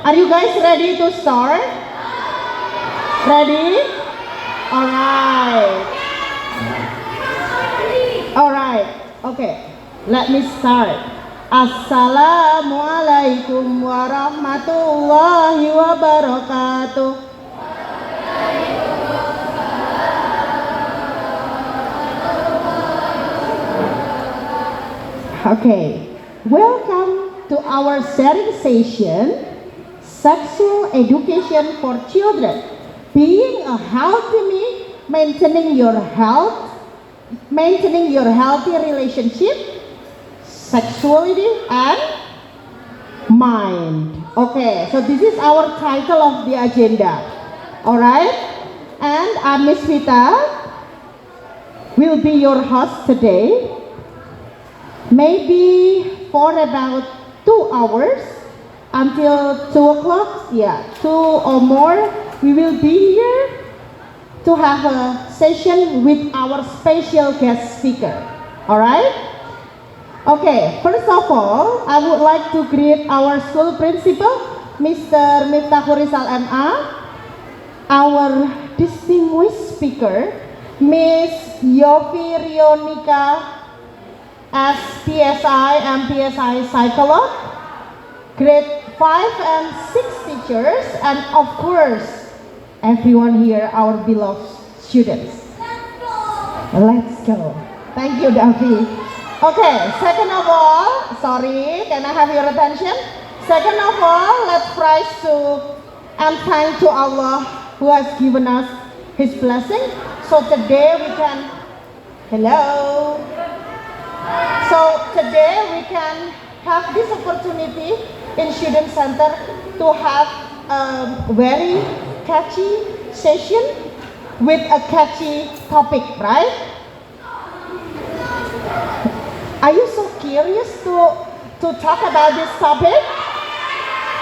Are you guys ready to start? Ready? Alright. Alright. Okay. Let me start. Assalamualaikum warahmatullahi wabarakatuh. Okay. Welcome to our sharing session, Sexual Education for Children. Being a healthy me, maintaining your health, maintaining your healthy relationship, sexuality and mind. Okay, so this is our title of the agenda. Alright, and Miss Vita will be your host today. Maybe for about 2 hours until 2 o'clock, 2 or more, we will be here to have a session with our special guest speaker. Alright? Okay, first of all, I would like to greet our school principal, Mr. Miftahul Rizal MA, our distinguished speaker, Miss Yofi Rionika as PSI and PSI Psycholog, grade 5 and 6 teachers, and of course, everyone here, our beloved students. Let's go. Thank you, Davi. Okay, second of all, sorry, can I have your attention? Second of all, let's praise to and thank to Allah who has given us His blessing. So today we can, hello. So today we can have this opportunity in Student Center to have a very catchy session with a catchy topic, right? Are you so curious to talk about this topic?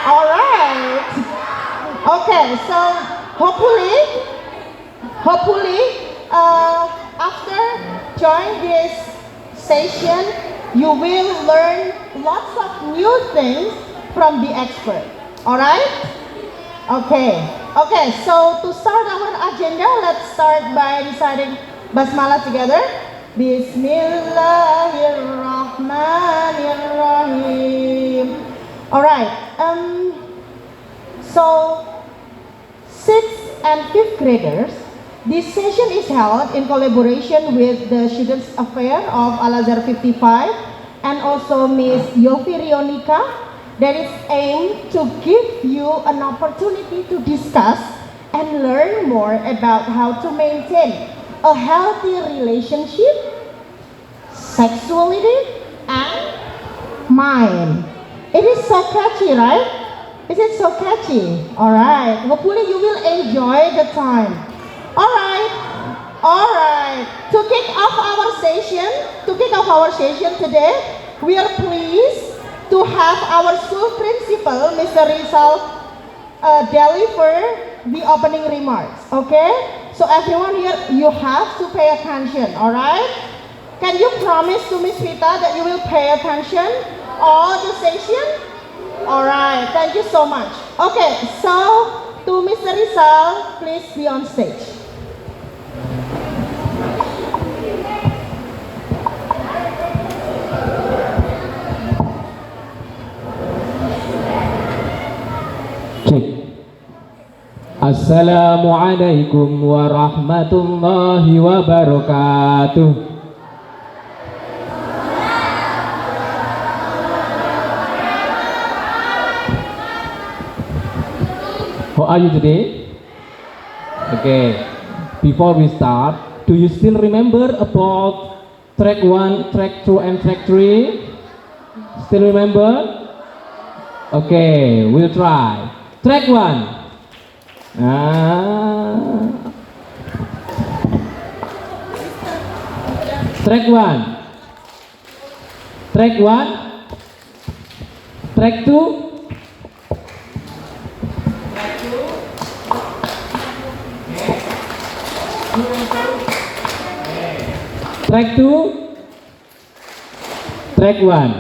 All right. Okay, so hopefully after joining this session, you will learn lots of new things from the expert. Alright? Okay, so to start our agenda, let's start by reciting Basmalah together. Bismillahirrahmanirrahim. Alright, so 6th and 5th graders, this session is held in collaboration with the Students Affairs of Al-Azhar 55 and also Miss Yofi Rionika, that is aimed to give you an opportunity to discuss and learn more about how to maintain a healthy relationship, sexuality, and mind. It is so catchy, right? Is it so catchy? Alright, hopefully you will enjoy the time. Alright. To kick off our session today, we are pleased to have our school principal, Mr. Rizal, deliver the opening remarks. Okay? So everyone here, you have to pay attention. Alright? Can you promise to Miss Vita that you will pay attention all the session? Alright. Thank you so much. Okay. So to Mr. Rizal, please be on stage. Assalamualaikum warahmatullahi wabarakatuh. How are you today? Okay, before we start, do you still remember about track 1, track 2 and track 3? Still remember? Okay, we'll try. Track 1. Track 1. Track 1. Track 2. Track 2. Track 1.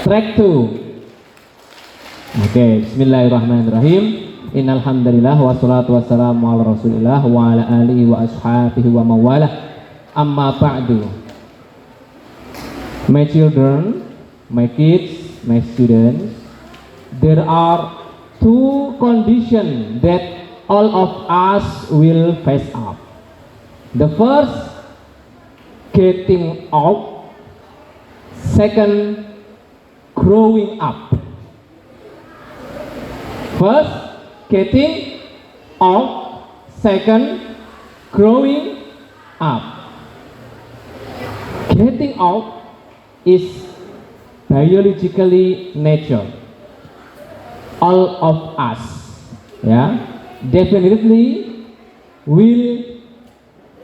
Track 2. Oke, bismillahirrahmanirrahim. Innal hamdalillah wassalatu wassalamu ala Rasulillah wa ala alihi wa ashabihi wa mawalah. Amma ba'du. My children, my kids, my students, there are two conditions that all of us will face up. The first, getting out. Second, growing up. First, getting out. Second, growing up. Getting out is biologically nature. All of us, definitely will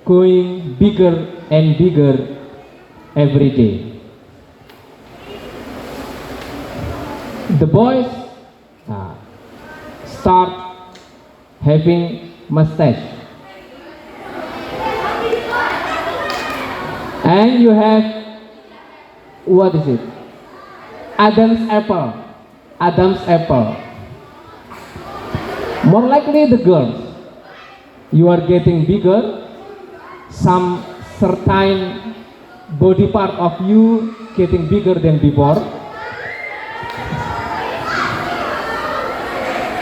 going bigger and bigger every day. The boys start having mustache, and you have, what is it? Adam's apple. Adam's apple. More likely the girls, you are getting bigger, some certain body part of you getting bigger than before,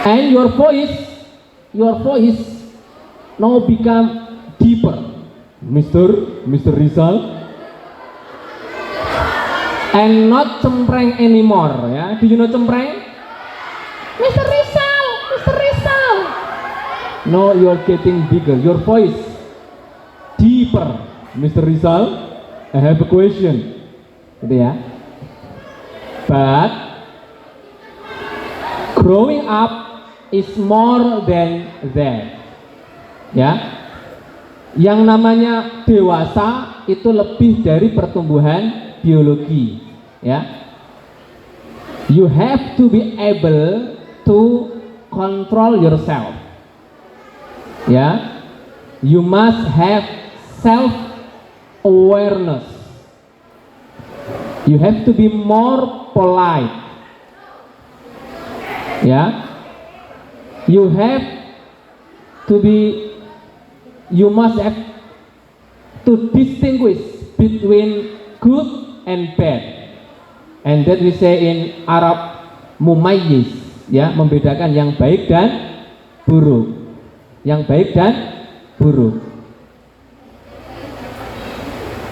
and your voice now become deeper. Mr. Rizal, and not cempreng anymore, Do you know cempreng? Mr. Rizal, Mr. Rizal. No, you are getting bigger. Your voice deeper. Mr. Rizal, I have a question. Gitu ya. But growing up is more than that. Yang namanya dewasa itu lebih dari pertumbuhan biologi, You have to be able to control yourself, You must have self awareness. You have to be more polite, You must have to distinguish between good and bad, and that we say in Arab mumayyiz, membedakan yang baik dan buruk,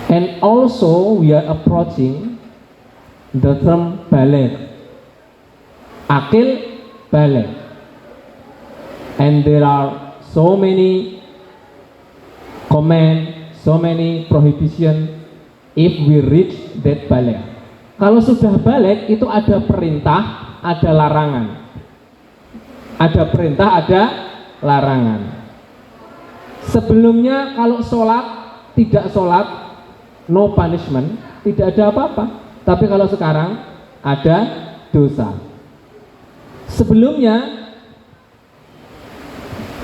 And also we are approaching the term baligh, akil baligh, and there are so many comment, so many prohibition if we reach that baligh. Kalau sudah baligh itu ada perintah, ada larangan. Ada perintah, ada larangan. Sebelumnya kalau sholat, tidak sholat, no punishment, tidak ada apa-apa. Tapi kalau sekarang ada dosa. Sebelumnya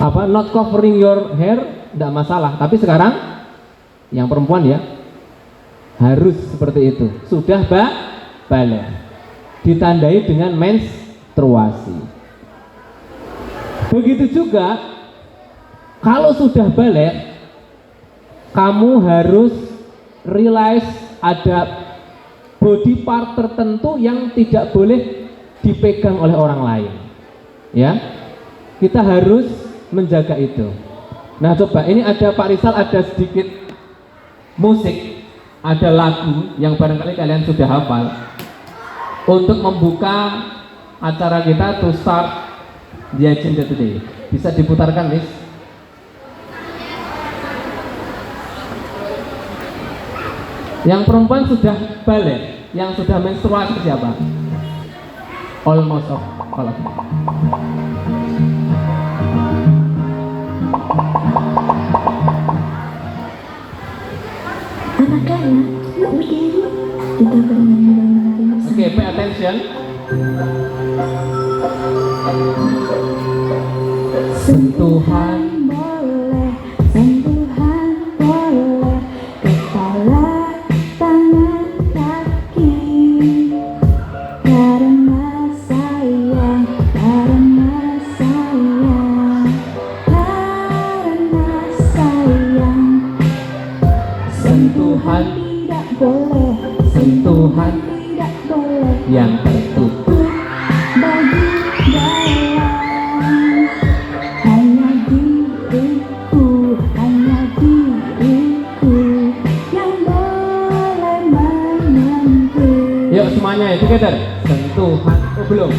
not covering your hair tidak masalah, tapi sekarang yang perempuan harus seperti itu, sudah baligh, ditandai dengan menstruasi. Begitu juga kalau sudah baligh, kamu harus realize ada body part tertentu yang tidak boleh dipegang oleh orang lain, Kita harus menjaga itu. Nah coba, ini ada Pak Rizal, ada sedikit musik, ada lagu yang barangkali kalian sudah hafal untuk membuka acara kita to start the agenda today. Bisa diputarkan, Miss? Yang perempuan sudah baligh, yang sudah menstruasi siapa? Almost all of them. Anak-anak, yuk berdiri. Kita bernyanyi dan menari bersama. Okay, pay attention. Sentuhan boleh, sentuhan boleh, kepala, tangan, kaki, karena sayang together. Sentuhan. Oh belum.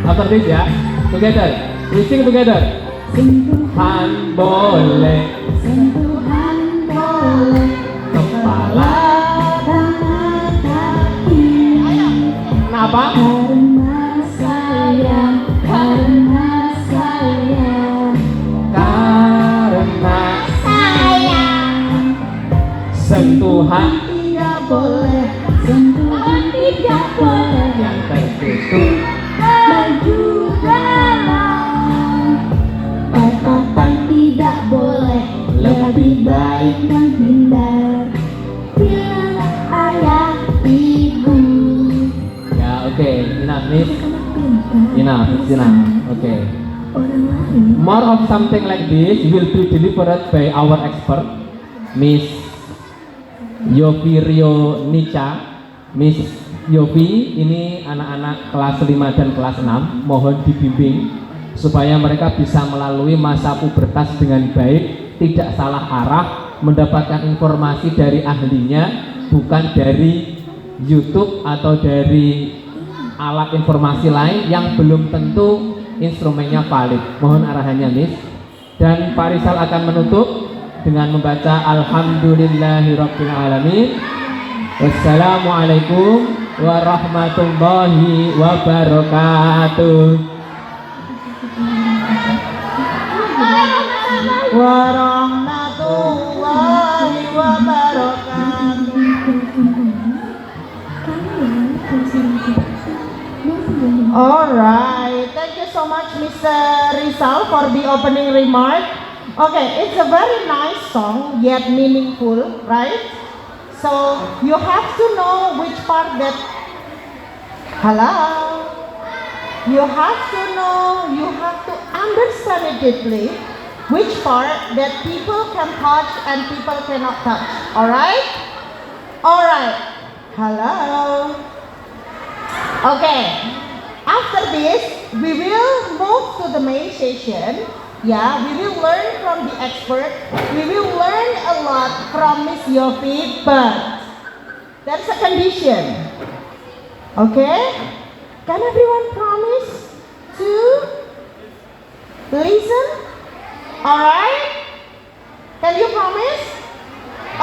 After this ya. Together. We sing together. Sentuhan boleh. Sentuhan boleh. Kepala. Tangan kaki. Kenapa? Karena sayang. Karena sayang. Karena sentuhan Tidak boleh. Sentuhan tidak boleh. yang tertutup. Baju dalam. Tatapan tidak boleh. Lebih baik menghindar. Bilang ayah ibu. Ya oke, enough miss. Enough, it's enough. Okay. Orang lain. More of something like this will be delivered by our expert, Miss Yofi Rio Nica. Miss Yofi ini anak-anak kelas 5 dan kelas 6 mohon dibimbing supaya mereka bisa melalui masa pubertas dengan baik, tidak salah arah, mendapatkan informasi dari ahlinya, bukan dari YouTube atau dari alat informasi lain yang belum tentu instrumennya valid. Mohon arahannya Miss. Dan Pak Rizal akan menutup dengan membaca Alhamdulillahirabbil alamin. Wassalamualaikum warahmatullahi wabarakatuh. Warahmatullahi wabarakatuh. Alright, thank you so much Mr. Rizal for the opening remark. Okay, it's a very nice song yet meaningful, right? So you have to know which part that, hello, you have to know, you have to understand it deeply, which part that people can touch and people cannot touch, alright? Alright, hello. Okay, after this, we will move to the main session. Yeah, we will learn from the expert. We will learn a lot from Miss Yofi, but there's a condition. Okay? Can everyone promise to listen? Alright? Can you promise?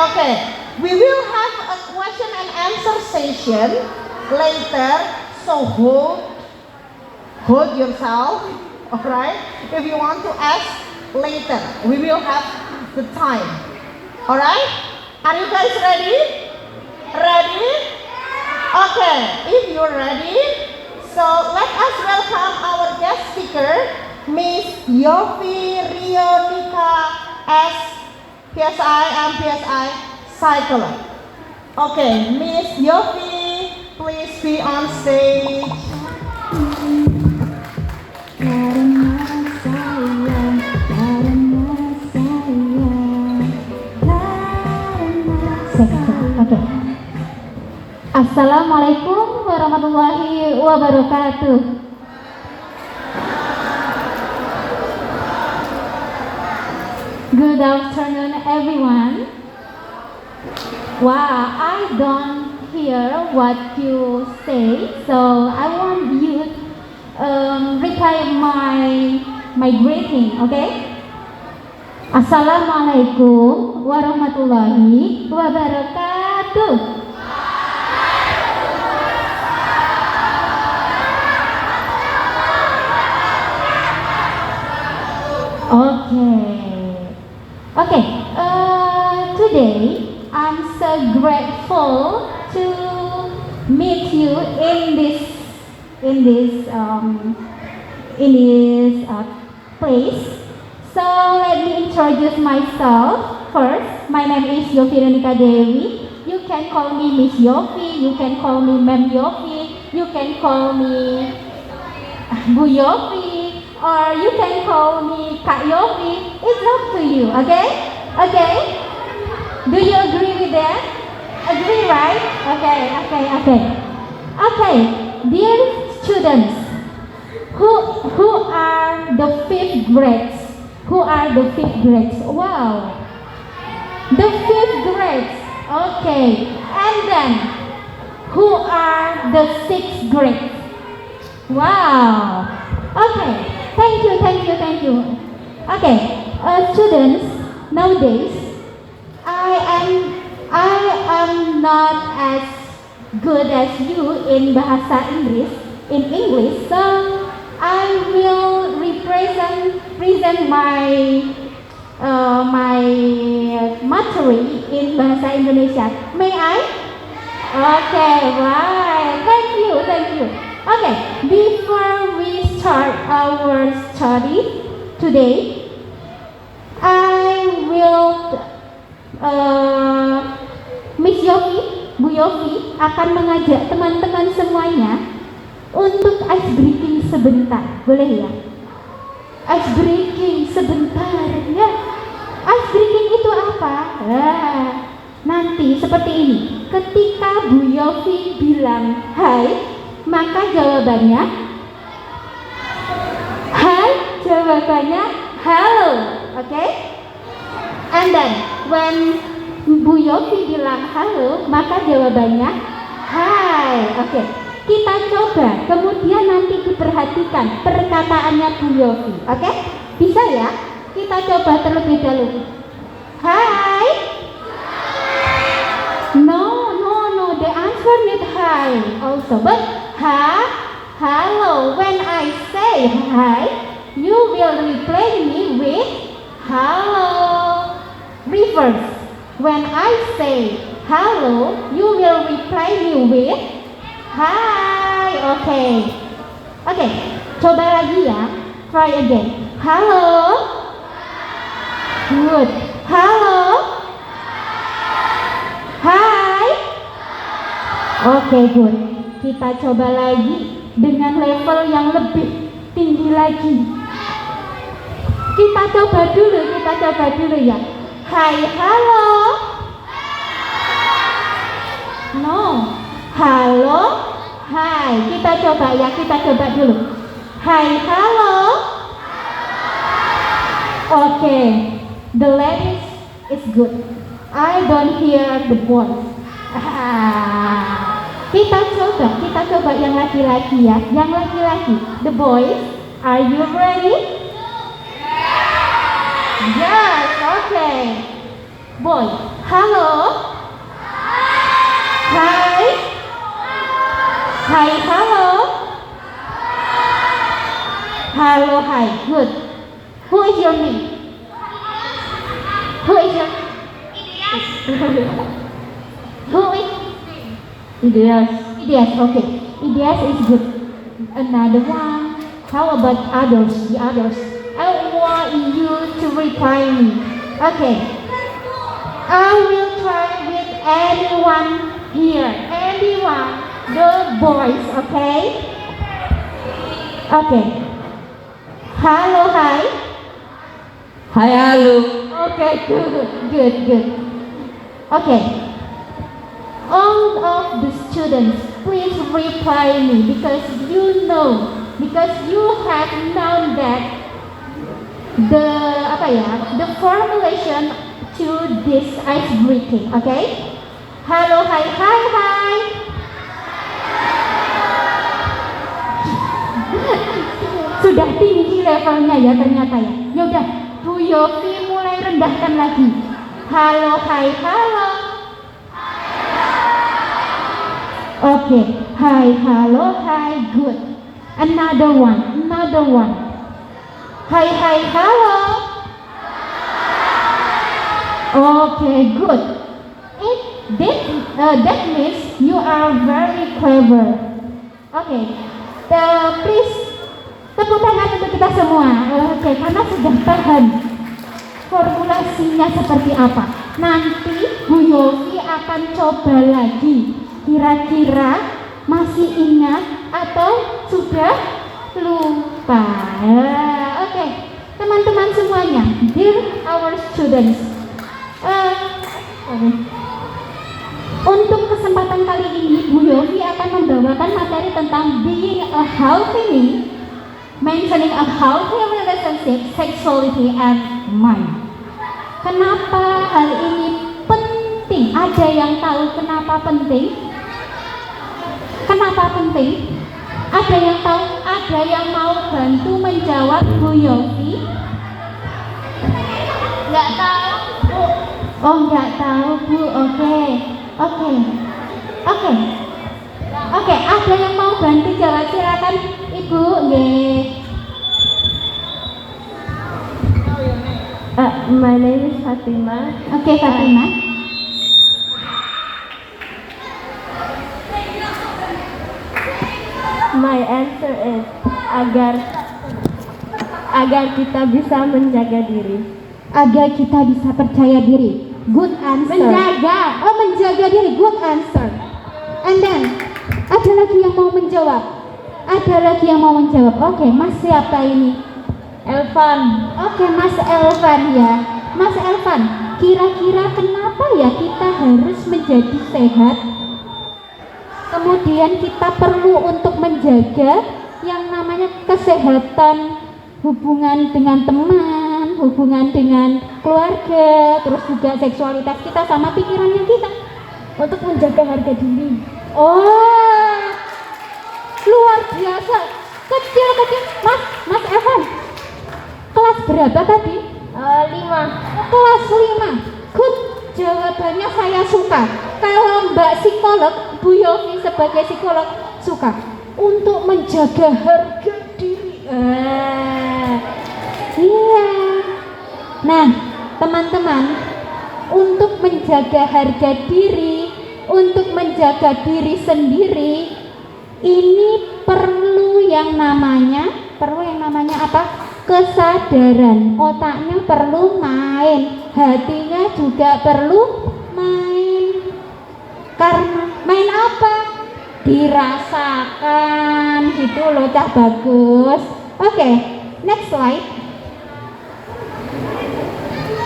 Okay, we will have a question and answer session later, so hold yourself. Alright, if you want to ask later, we will have the time. Alright, are you guys ready? Ready? Okay, if you're ready, so let us welcome our guest speaker, Miss Yofi Rio Nica as PSI and PSI Psychologist. Okay, Miss Yofi, please be on stage. Oke. Assalamualaikum warahmatullahi wabarakatuh. Good afternoon, everyone. Wow, I don't hear what you say, so I want you reply my greeting, okay? Assalamualaikum warahmatullahi wabarakatuh. Okay. Today I'm so grateful to meet you in this place. So let me introduce myself first. My name is Yofi Nika Dewi. You can call me Miss Yofi. You can call me Mem Yofi. You can call me Bu Yofi, or you can call me Kak Yofi. It's up to you. Okay? Okay? Do you agree with that? Agree, right? Okay. Dear students, who are the fifth grades? Who are the fifth grades? Wow. The fifth grades. Okay. And then, who are the sixth grade? Wow. Okay. Thank you. Okay, students, nowadays I am not as good as you in bahasa Inggris, so I will present my material in bahasa Indonesia. May I? Okay, right. Thank you. Okay, before we start our study today, I will Miss Yofi, Bu Yofi akan mengajak teman-teman semuanya untuk ice breaking sebentar, boleh ya? Ice breaking sebentar, ya. Ice breaking itu apa? Nanti seperti ini. Ketika Bu Yofi bilang hai, maka jawabannya hai, jawabannya hello, okay? And then when Bu Yofi bilang halo, maka jawabannya hai, okay? Kita coba, kemudian nanti diperhatikan perkataannya Bu Yofi, okay? Bisa ya? Kita coba terlebih dahulu. Hai. No, the answer need hi also, but hello. When I say hi, you will reply me with hello. Reverse. When I say hello, you will reply me with hi. Okay, coba lagi ya. Try again. Hello. Good. Hello. Hi. Okay, good. Kita coba lagi dengan level yang lebih tinggi lagi. Kita coba dulu ya. Hai, halo. No. Halo. Hai. Kita coba dulu. Hai, halo. Okay. The ladies is good. I don't hear the voice. Kita coba yang laki-laki ya. Yang laki-laki. The boys, are you ready? Yes, okay. Boy, hello. Hi. Hi, hello. Hello, hi. Good. Who is your name? Who is Idias, okay. Idias is good. Another one. How about others? The others. I want you to reply me. Okay. I will try with anyone here. Anyone. The boys, okay? Okay. Hello, hi. Hai, halo. Okay, good. Okay. All of the students, please reply me because you have known that the formulation to this ice breaking, okay? Hello, hi. Sudah tinggi levelnya ya ternyata ya. Yaudah, Bu Yofi mulai rendahkan lagi. Halo, hi, halo. Okay, hi, hello, hi, good. Another one. Hi, hello. Okay, good. That means you are very clever. Okay, please tepuk tangan untuk kita semua. Oke, karena sudah paham formulasinya seperti apa. Nanti Bu Yofi akan coba lagi. Kira-kira masih ingat atau sudah lupa? Oke, teman-teman semuanya, dear our students, untuk kesempatan kali ini Bu Yofi akan membawakan materi tentang being a healthy me, mentioning a healthy relationship, sexuality and mind. Kenapa hal ini penting? Ada yang tahu kenapa penting? Kenapa penting? Ada yang tahu? Ada yang mau bantu menjawab Bu Yofi? Nggak tahu. Oh, nggak tahu Bu. Oke. Ada yang mau bantu jawab? Silakan Ibu. Nggih. My name is Fatima. Oke, Fatima. My answer is agar kita bisa menjaga diri. Agar kita bisa percaya diri. Good answer. Menjaga diri. Good answer. And then ada lagi yang mau menjawab. Oke, Mas siapa ini? Elvan. Oke, Mas Elvan ya. Mas Elvan, kira-kira kenapa ya kita harus menjadi sehat? Kemudian kita perlu untuk menjaga yang namanya kesehatan, hubungan dengan teman, hubungan dengan keluarga, terus juga seksualitas kita sama pikirannya kita. Untuk menjaga harga diri. Oh, luar biasa. Kecil. Mas Evan, kelas berapa tadi? 5. Kelas 5. Good, jawabannya saya suka. Kalau Mbak psikolog, Bu Yofi sebagai psikolog suka untuk menjaga harga diri. Iya. Nah, teman-teman, untuk menjaga harga diri, untuk menjaga diri sendiri, ini perlu yang namanya apa? Kesadaran. Otaknya perlu main, hatinya juga perlu main. Karena main apa? Dirasakan gitu loh, Cak bagus. Oke, next slide.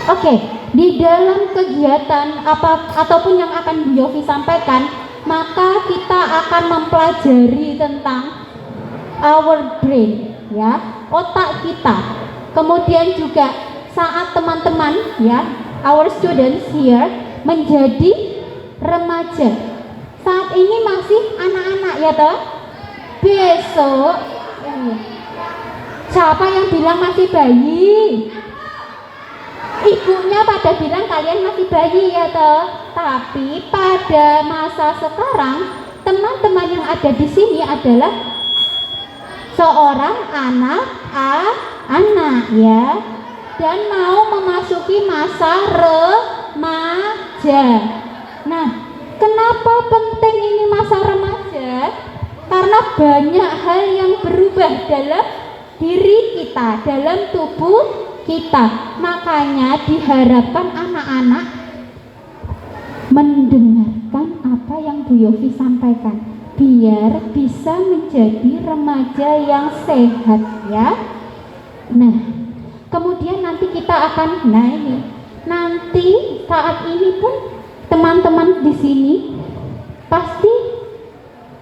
Oke, di dalam kegiatan ataupun yang akan Bu Yofi sampaikan, maka kita akan mempelajari tentang our brain, ya, otak kita. Kemudian juga saat teman-teman, ya, our students here menjadi remaja. Saat ini masih anak-anak ya toh. Besok siapa yang bilang masih bayi? Ibunya pada bilang kalian masih bayi ya toh. Tapi pada masa sekarang teman-teman yang ada di sini adalah seorang anak ya, dan mau memasuki masa remaja. Nah, kenapa penting ini masa remaja? Karena banyak hal yang berubah dalam diri kita, dalam tubuh kita. Makanya diharapkan anak-anak mendengarkan apa yang Bu Yofi sampaikan, biar bisa menjadi remaja yang sehat ya. Nah, kemudian nanti kita akan nanti saat ini pun teman-teman di sini pasti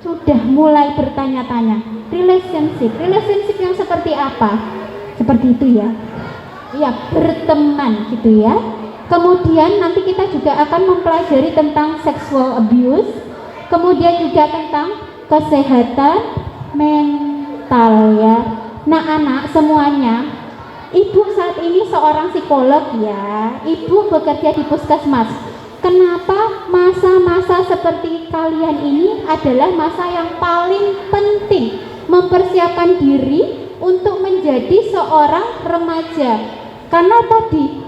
sudah mulai bertanya-tanya, relationship yang seperti apa? Seperti itu ya. Ya, berteman gitu ya. Kemudian nanti kita juga akan mempelajari tentang sexual abuse, kemudian juga tentang kesehatan mental ya. Nah, anak semuanya, Ibu saat ini seorang psikolog ya. Ibu bekerja di puskesmas. Kenapa masa-masa seperti kalian ini adalah masa yang paling penting mempersiapkan diri untuk menjadi seorang remaja? Karena tadi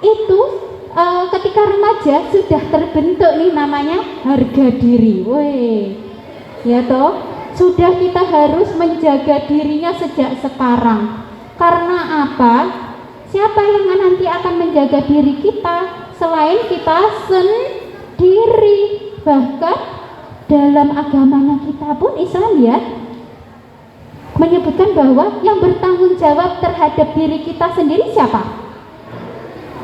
itu ketika remaja sudah terbentuk nih namanya harga diri. Woi, ya toh, sudah kita harus menjaga dirinya sejak sekarang. Karena apa? Siapa yang nanti akan menjaga diri kita selain kita sendiri? Bahkan dalam agamanya kita pun Islam ya menyebutkan bahwa yang bertanggung jawab terhadap diri kita sendiri siapa?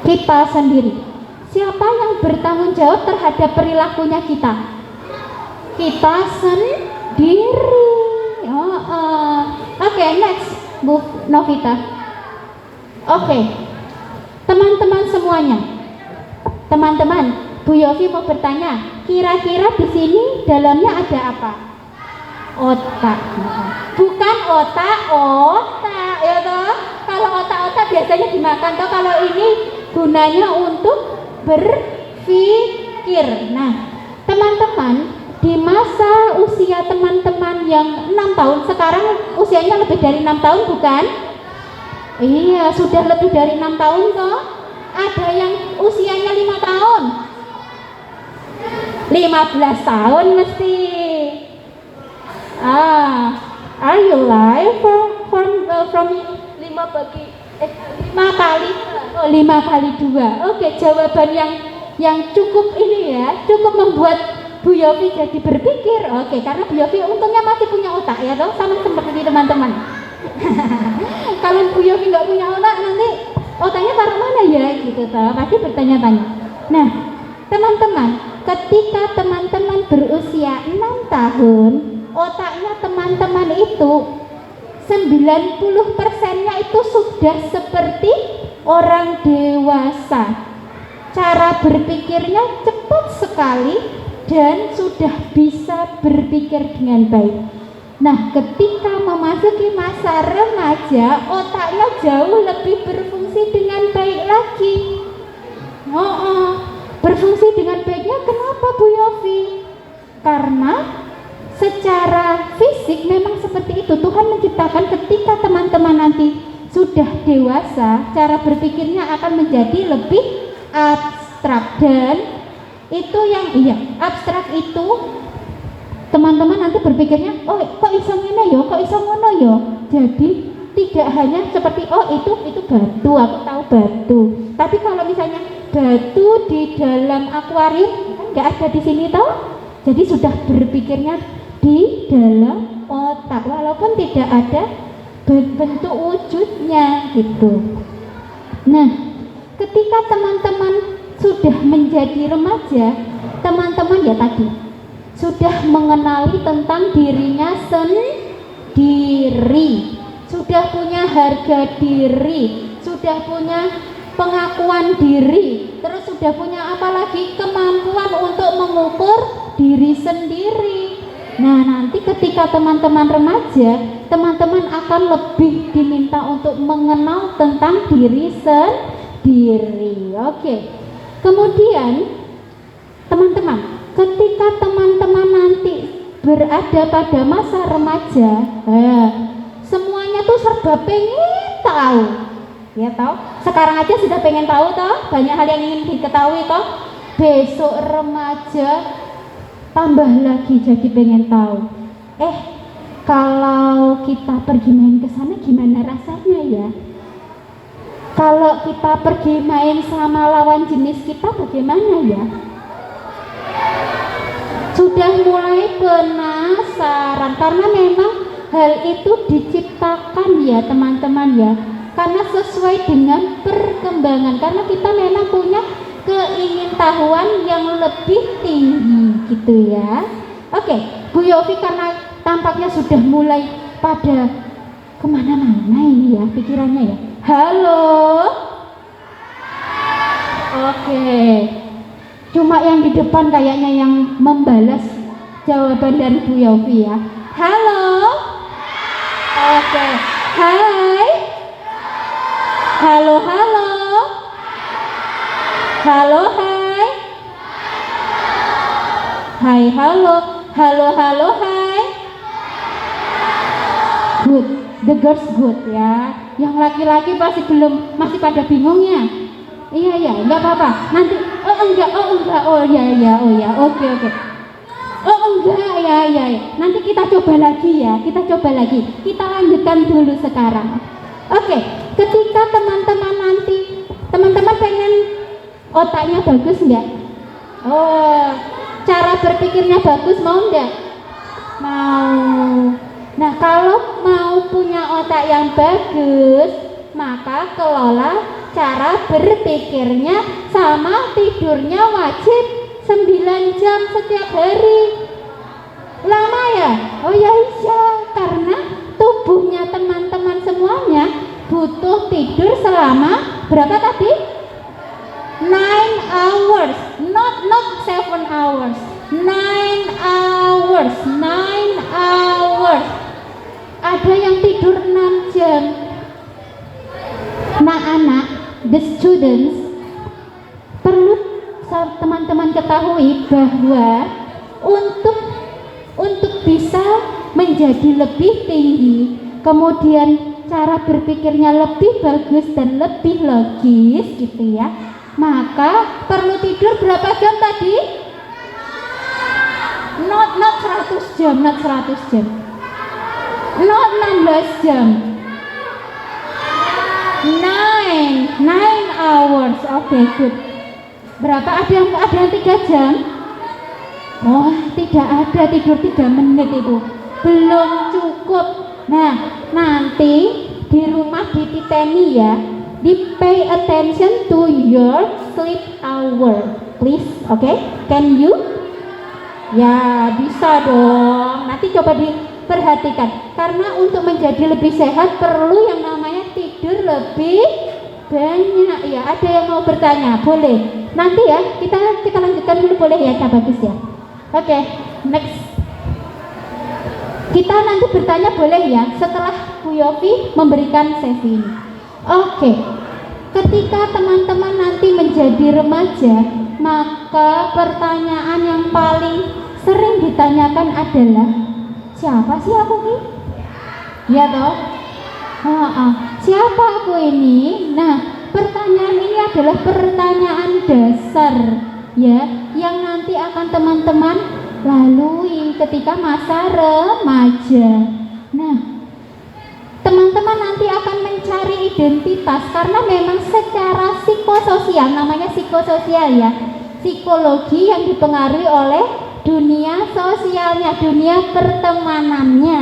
Kita sendiri. Siapa yang bertanggung jawab terhadap perilakunya kita? Kita sendiri. Oke, next Bu Novita. Oke, teman-teman semuanya, teman-teman, Bu Yofi mau bertanya, kira-kira di sini dalamnya ada apa? otak. Bukan otak-otak, ya toh. Kalau otak-otak biasanya dimakan toh. Kalau ini gunanya untuk berpikir. Nah, teman-teman, di masa usia teman-teman yang 6 tahun, sekarang usianya lebih dari 6 tahun bukan? Iya, sudah lebih dari 6 tahun toh. Ada yang usianya 5 tahun, 15 tahun mesti. Are you live from 5 bagi 5 kali? Oh, 5 kali 2. Oke, jawaban yang cukup ini ya, cukup membuat Bu Yofi jadi berpikir. Oke, karena Bu Yofi untungnya masih punya otak ya toh, sama seperti teman-teman. Kalau Bu Yofi nggak punya otak, nanti otaknya taruh mana ya gitu toh, pasti bertanya-tanya. Nah, teman-teman, ketika teman-teman berusia 6 tahun, otaknya teman-teman itu 90%-nya itu sudah seperti orang dewasa. Cara berpikirnya cepat sekali dan sudah bisa berpikir dengan baik. Nah, ketika memasuki masa remaja, otaknya jauh lebih berfungsi dengan baik lagi. Berfungsi dengan baiknya kenapa Bu Yofi? Karena secara fisik memang seperti itu. Tuhan menciptakan ketika teman-teman nanti sudah dewasa, cara berpikirnya akan menjadi lebih abstrak. Dan itu yang abstrak itu teman-teman nanti berpikirnya, oh kok iso ngene yo, kok iso ngono yo. Jadi tidak hanya seperti itu batu, aku tahu batu. Tapi kalau misalnya batu di dalam akuarium kan nggak ada di sini toh. Jadi sudah berpikirnya di dalam otak walaupun tidak ada bentuk wujudnya gitu. Nah, ketika teman-teman sudah menjadi remaja, teman-teman ya tadi sudah mengenali tentang dirinya sendiri, sudah punya harga diri, sudah punya pengakuan diri, terus sudah punya apalagi kemampuan untuk mengukur diri sendiri. Nah, nanti ketika teman-teman remaja, teman-teman akan lebih diminta untuk mengenal tentang diri sendiri. Oke. Kemudian teman-teman, ketika teman-teman nanti berada pada masa remaja, semuanya tuh serba pengen tahu, ya toh. Sekarang aja sudah pengen tahu toh, banyak hal yang ingin diketahui toh. Besok remaja tambah lagi jadi pengen tahu. Kalau kita pergi main ke sana gimana rasanya ya? Kalau kita pergi main sama lawan jenis kita bagaimana ya? Sudah mulai penasaran karena memang hal itu diciptakan ya teman-teman ya, karena sesuai dengan perkembangan, karena kita memang punya keingintahuan yang lebih tinggi gitu ya. Oke, Bu Yofi karena tampaknya sudah mulai pada kemana-mana ini ya pikirannya ya. Halo. Oke. Cuma yang di depan kayaknya yang membalas jawaban dari Bu Yofi ya. Halo. Oke. Hai. Halo, halo. Halo, hai. Hai, halo. Halo, halo, hai. Good. The girls good ya. Yang laki-laki masih pada bingungnya. Iya, enggak apa-apa. Nanti enggak, oh ya, oke. Oh enggak, ya. Nanti kita coba lagi ya. Kita lanjutkan dulu sekarang. Oke, ketika teman-teman nanti, teman-teman pengen otaknya bagus enggak? Oh, cara berpikirnya bagus mau enggak? Mau. Nah, kalau mau punya otak yang bagus, maka kelola cara berpikirnya sama tidurnya wajib 9 jam setiap hari. Lama ya? Oh ya iya, karena tubuhnya teman-teman semuanya butuh tidur selama berapa tadi? 9 hours, not 7 hours. 9 hours. ada yang tidur 6 jam. Nah anak, the students, perlu teman-teman ketahui bahwa untuk bisa menjadi lebih tinggi, kemudian cara berpikirnya lebih bagus dan lebih logis gitu ya, maka perlu tidur berapa jam tadi? Not 100 jam, not 100 jam, not 16 jam, 9 hours. Oke, good. Berapa? Ada yang 3 jam? Oh, tidak ada, tidur 3 menit itu belum cukup. Nah, nanti di rumah dititeni ya, di pay attention to your sleep hour, please. Oke, can you? Ya, bisa dong. Nanti coba diperhatikan. Karena untuk menjadi lebih sehat perlu yang namanya tidur lebih banyak ya. Ada yang mau bertanya? Boleh. Nanti ya, kita lanjutkan dulu, boleh ya? Kak, bagus ya. Oke, next. Kita nanti bertanya boleh ya setelah Bu Yofi memberikan sesi ini. Oke, ketika teman-teman nanti menjadi remaja, maka pertanyaan yang paling sering ditanyakan adalah, siapa sih aku ini? Ya toh? Siapa aku ini? Nah, pertanyaan ini adalah pertanyaan dasar ya, yang nanti akan teman-teman lalui ketika masa remaja. Nah, teman-teman nanti akan mencari identitas karena memang secara psikososial, namanya psikososial ya, psikologi yang dipengaruhi oleh dunia sosialnya, dunia pertemanannya.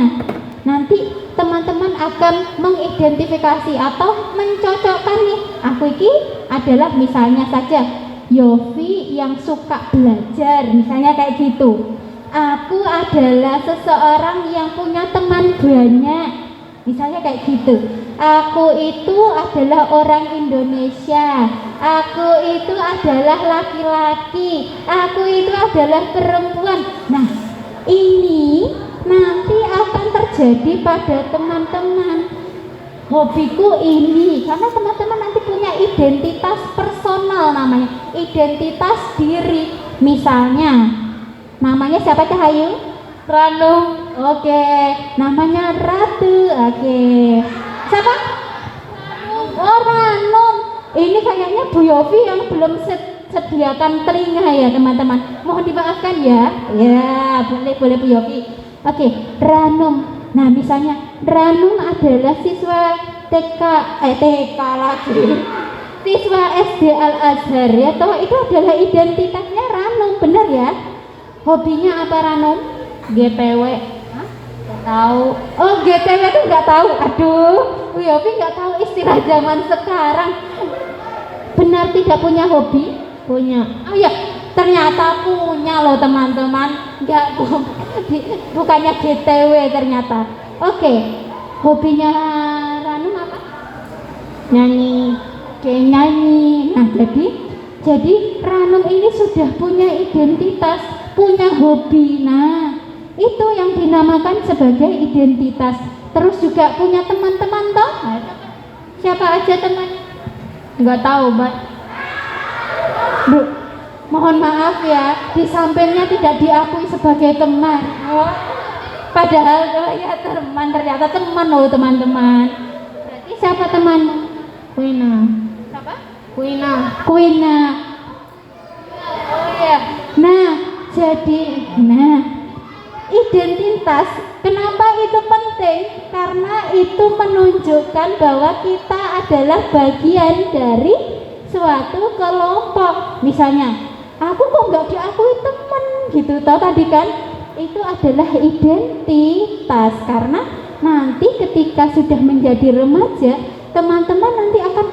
Nanti teman-teman akan mengidentifikasi atau mencocokkan nih, aku ini adalah misalnya saja Yofi yang suka belajar, misalnya kayak gitu. Aku adalah seseorang yang punya teman banyak, misalnya kayak gitu. Aku itu adalah orang Indonesia, aku itu adalah laki-laki, aku itu adalah perempuan. Nah, ini nanti akan terjadi pada teman-teman. Hobiku ini, karena teman-teman nanti punya identitas personal, namanya identitas diri. Misalnya namanya siapa, Cahayu? Ranum. Oke. Namanya Ratu. Oke. Siapa? Oh, Ranum. Ini kayaknya Bu Yofi yang belum sediakan telinga ya teman-teman, mohon dimaafkan ya. Ya, boleh Bu Yofi. Oke, Ranum. Nah, misalnya Ranum adalah siswa TK lagi, siswa SD Al Azhar ya toh, itu adalah identitasnya Ranum, benar ya. Hobinya apa Ranum? GTW. Hah? Gak tahu. Oh, GTW itu nggak tahu. Aduh, Bu Yofi nggak tahu istilah zaman sekarang. Benar tidak punya hobi? Punya. Oh ya, ternyata punya loh teman-teman. Nggak, bukannya GTW ternyata. Oke, hobinya Ranum apa? Nyanyi. Oke, nyanyi. Nah, jadi Ranum ini sudah punya identitas, punya hobi. Nah, itu yang dinamakan sebagai identitas. Terus juga punya teman-teman toh? Siapa aja teman? Nggak tahu, Mbak. Bu, mohon maaf ya, di sampingnya tidak diakui sebagai teman. Oh, padahal oh ya teman, ternyata teman loh teman-teman. Berarti siapa temanmu? Kuina. Siapa? Kuina. Oh ya. Nah, identitas, kenapa itu penting? Karena itu menunjukkan bahwa kita adalah bagian dari suatu kelompok. Misalnya, aku kok nggak diakui teman gitu toh tadi kan? Itu adalah identitas. Karena nanti ketika sudah menjadi remaja, teman-teman nanti akan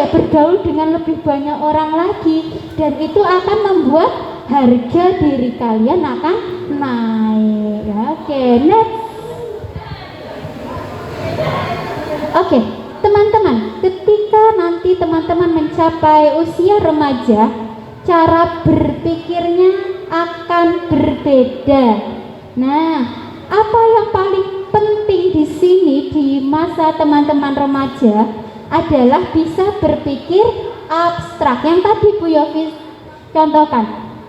bergaul dengan lebih banyak orang lagi, dan itu akan membuat harga diri kalian akan naik. Oke, next. Oke, teman-teman, ketika nanti teman-teman mencapai usia remaja, cara berpikirnya akan berbeda. Nah, apa yang paling penting di sini di masa teman-teman remaja adalah bisa berpikir abstrak. Yang tadi Bu Yofi contohkan,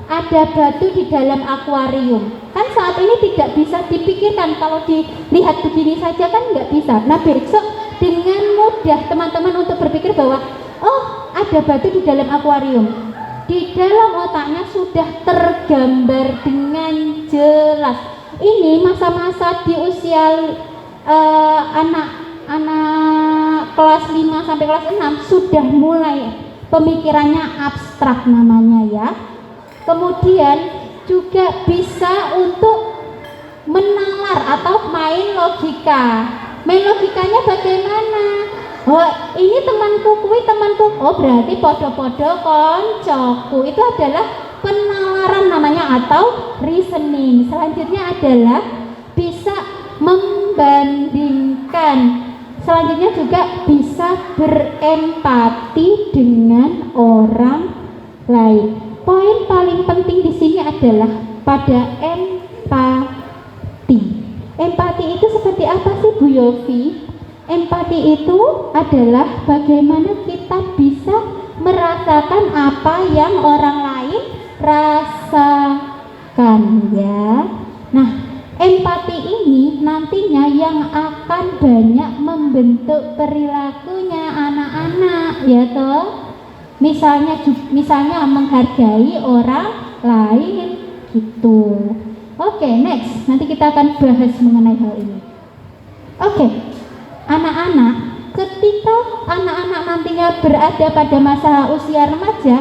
ada batu di dalam akuarium. Kan saat ini tidak bisa dipikirkan, kalau dilihat begini saja kan nggak bisa. Nah besok dengan mudah teman-teman untuk berpikir bahwa oh ada batu di dalam akuarium. Di dalam otaknya sudah tergambar dengan jelas. Ini masa-masa di usia anak kelas 5 sampai kelas 6 sudah mulai pemikirannya abstrak namanya ya. Kemudian juga bisa untuk menalar atau main logika. Main logikanya bagaimana? Oh ini temanku, kui temanku. Oh berarti podo-podo koncoku. Itu adalah penalaran namanya atau reasoning. Selanjutnya adalah bisa membandingkan. Selanjutnya juga bisa berempati dengan orang lain. Poin paling penting di sini adalah pada empati. Empati itu seperti apa sih Bu Yofi? Empati itu adalah bagaimana kita bisa merasakan apa yang orang lain rasakan ya. Nah, empati ini nantinya yang akan banyak membentuk perilakunya anak-anak ya toh. Misalnya menghargai orang lain gitu. Oke, next. Nanti kita akan bahas mengenai hal ini. Oke. Anak-anak, ketika anak-anak nantinya berada pada masa usia remaja,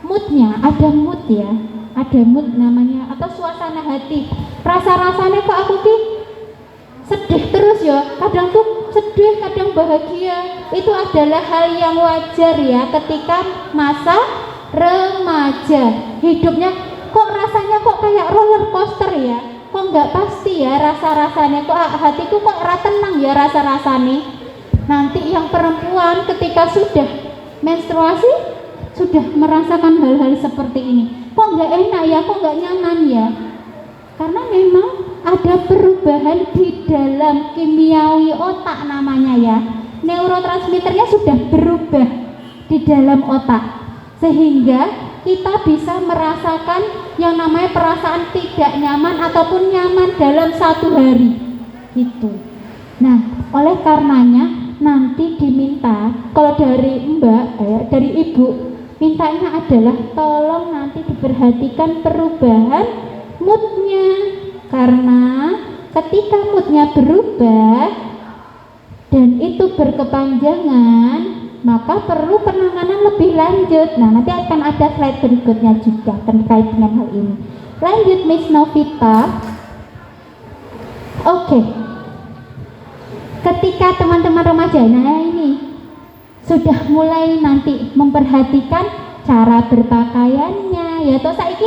moodnya ada mood ya. Ada mood namanya atau suasana hati. Rasa-rasanya kok aku sedih terus ya, kadang tuh sedih, kadang bahagia. Itu adalah hal yang wajar ya ketika masa remaja. Hidupnya kok rasanya kok kayak roller coaster ya, kok nggak pasti ya rasa-rasanya, kok hatiku kok tenang ya rasa-rasanya. Nanti yang perempuan ketika sudah menstruasi sudah merasakan hal-hal seperti ini, kok nggak enak ya, kok nggak nyaman ya, karena memang ada perubahan di dalam kimiawi otak namanya ya. Neurotransmitternya sudah berubah di dalam otak sehingga kita bisa merasakan yang namanya perasaan tidak nyaman ataupun nyaman dalam satu hari gitu. Nah, oleh karenanya nanti diminta kalau dari dari ibu mintanya adalah tolong nanti diperhatikan perubahan moodnya, karena ketika moodnya berubah dan itu berkepanjangan maka perlu penanganan lebih lanjut. Nah nanti akan ada slide berikutnya juga terkait dengan hal ini. Lanjut Miss Novita. Oke. Ketika teman-teman remaja, nah ini sudah mulai nanti memperhatikan cara berpakaiannya ya toh, saiki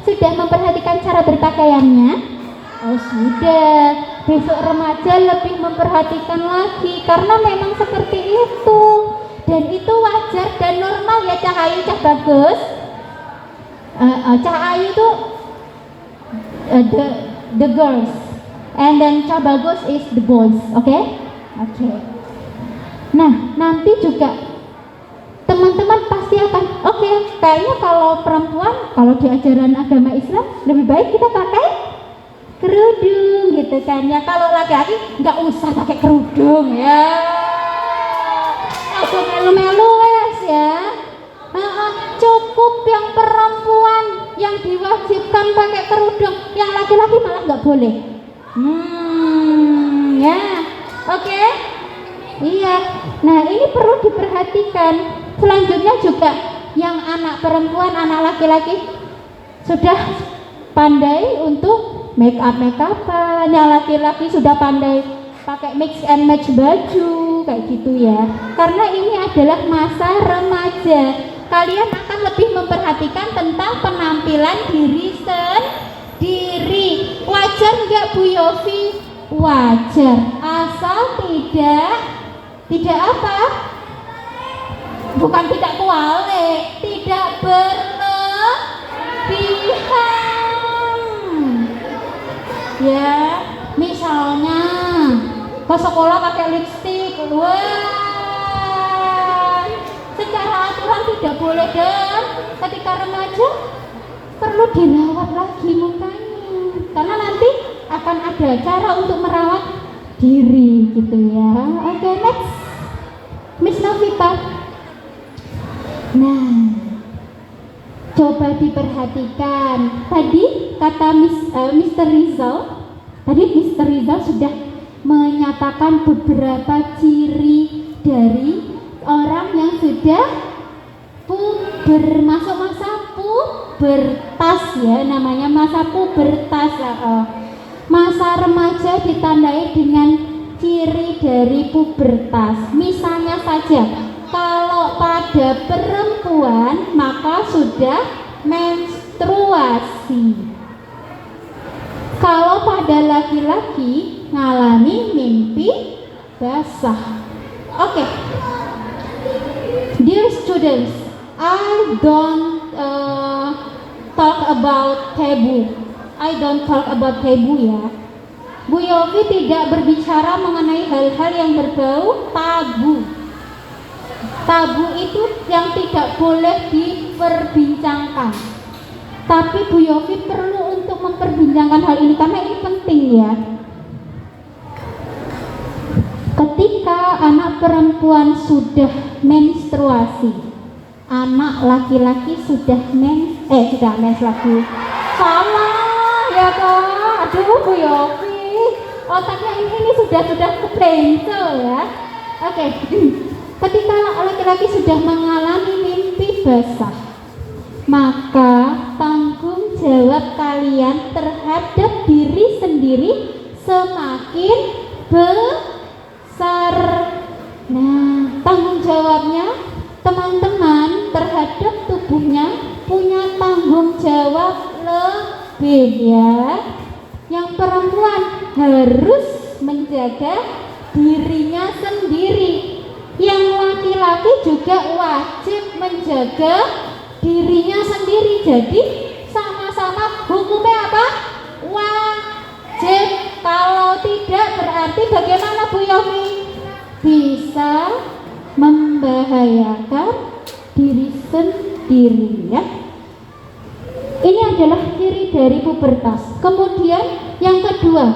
sudah memperhatikan cara berpakaiannya. Oh sudah, besok remaja lebih memperhatikan lagi karena memang seperti itu dan itu wajar dan normal ya. Cah Ayu, Cah Bagus, Cah Ayu itu the girls and then Cah Bagus is the boys, oke? Nah nanti juga teman-teman pasti akan kayaknya kalau perempuan, kalau di ajaran agama Islam lebih baik kita pakai kerudung gitu kan ya. Kalau laki-laki nggak usah pakai kerudung ya, aku melu-melu wes ya. Cukup yang perempuan yang diwajibkan pakai kerudung, yang laki-laki malah nggak boleh. Ya, oke. Iya. Nah ini perlu diperhatikan. Selanjutnya juga yang anak perempuan, anak laki-laki sudah pandai untuk make upan, yang laki-laki sudah pandai pakai mix and match baju kayak gitu ya. Karena ini adalah masa remaja, kalian akan lebih memperhatikan tentang penampilan diri sendiri. Wajar nggak Bu Yofi? Wajar, asal tidak apa? Bukan tidak kualik, tidak berlebihan. Ya, misal misalnya ke sekolah pakai lipstik, wah, secara aturan tidak boleh, dan ketika remaja perlu dirawat lagi mukanya, karena nanti akan ada cara untuk merawat diri gitu ya. Oke, next Miss Novita. Nah, coba diperhatikan tadi kata Mr. Rizal. Tadi Mr. Rizal sudah menyatakan beberapa ciri dari orang yang sudah masuk masa pubertas ya, namanya masa pubertas. Masa remaja ditandai dengan ciri dari pubertas. Misalnya saja, kalau pada perempuan maka sudah menstruasi. Kalau pada laki-laki ngalami mimpi basah. Oke. Dear students, I don't talk about taboo. I don't talk about taboo ya. Bu Yofi tidak berbicara mengenai hal-hal yang berbau tabu. Tabu itu yang tidak boleh diperbincangkan. Tapi Bu Yofi perlu untuk memperbincangkan hal ini karena ini penting ya. Ketika anak perempuan sudah menstruasi, anak laki-laki sudah mens lagi. Salah ya Kak. Aduh Bu Yofi, otaknya ini sudah kepencil ya. Oke. Ketika laki-laki sudah mengalami mimpi basah, maka tanggung jawab kalian terhadap diri sendiri semakin besar. Nah, tanggung jawabnya teman-teman terhadap tubuhnya punya tanggung jawab lebih ya. Yang perempuan harus menjaga dirinya sendiri. Yang laki-laki juga wajib menjaga dirinya sendiri. Jadi sama-sama hukumnya apa? Wajib. Kalau tidak berarti bagaimana Bu Yofi? Bisa membahayakan diri sendiri ya. Ini adalah ciri dari pubertas. Kemudian yang kedua,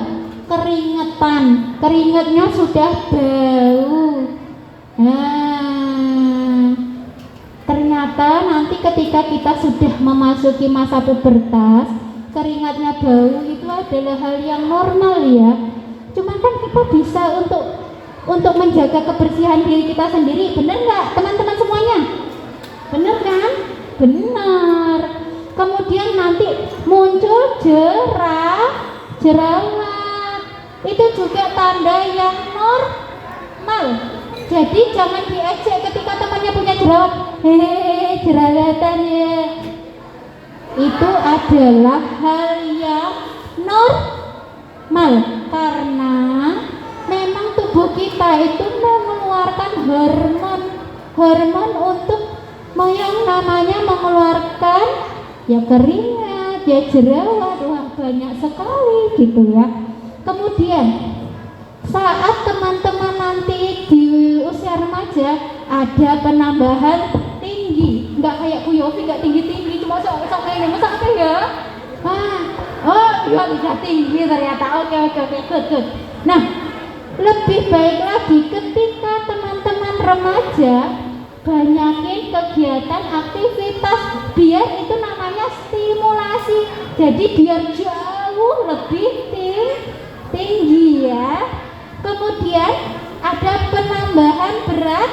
keringetan. Keringatnya sudah bau. Nah, ternyata nanti ketika kita sudah memasuki masa pubertas, keringatnya bau itu adalah hal yang normal ya. Cuman kan kita bisa untuk menjaga kebersihan diri kita sendiri, benar nggak teman-teman semuanya? Benar kan? Benar. Kemudian nanti muncul jerawat, itu juga tanda yang normal. Jadi jangan diejek ketika temannya punya jerawat. Hehehe, jerawatan ya. Itu adalah hal yang normal karena memang tubuh kita itu mengeluarkan hormon untuk yang namanya mengeluarkan ya keringat, ya jerawat, wah banyak sekali gitu ya. Kemudian saat teman-teman nanti di usia remaja ada penambahan tinggi, nggak kayak Bu Yofi nggak tinggi-tinggi, cuma sok ini masa apa ya? Oh ya bisa tinggi ternyata. Oke, good. Nah, lebih baik lagi ketika teman-teman remaja banyakin kegiatan aktivitas biar itu namanya stimulasi, jadi biar jauh lebih tinggi ya. Kemudian ada penambahan berat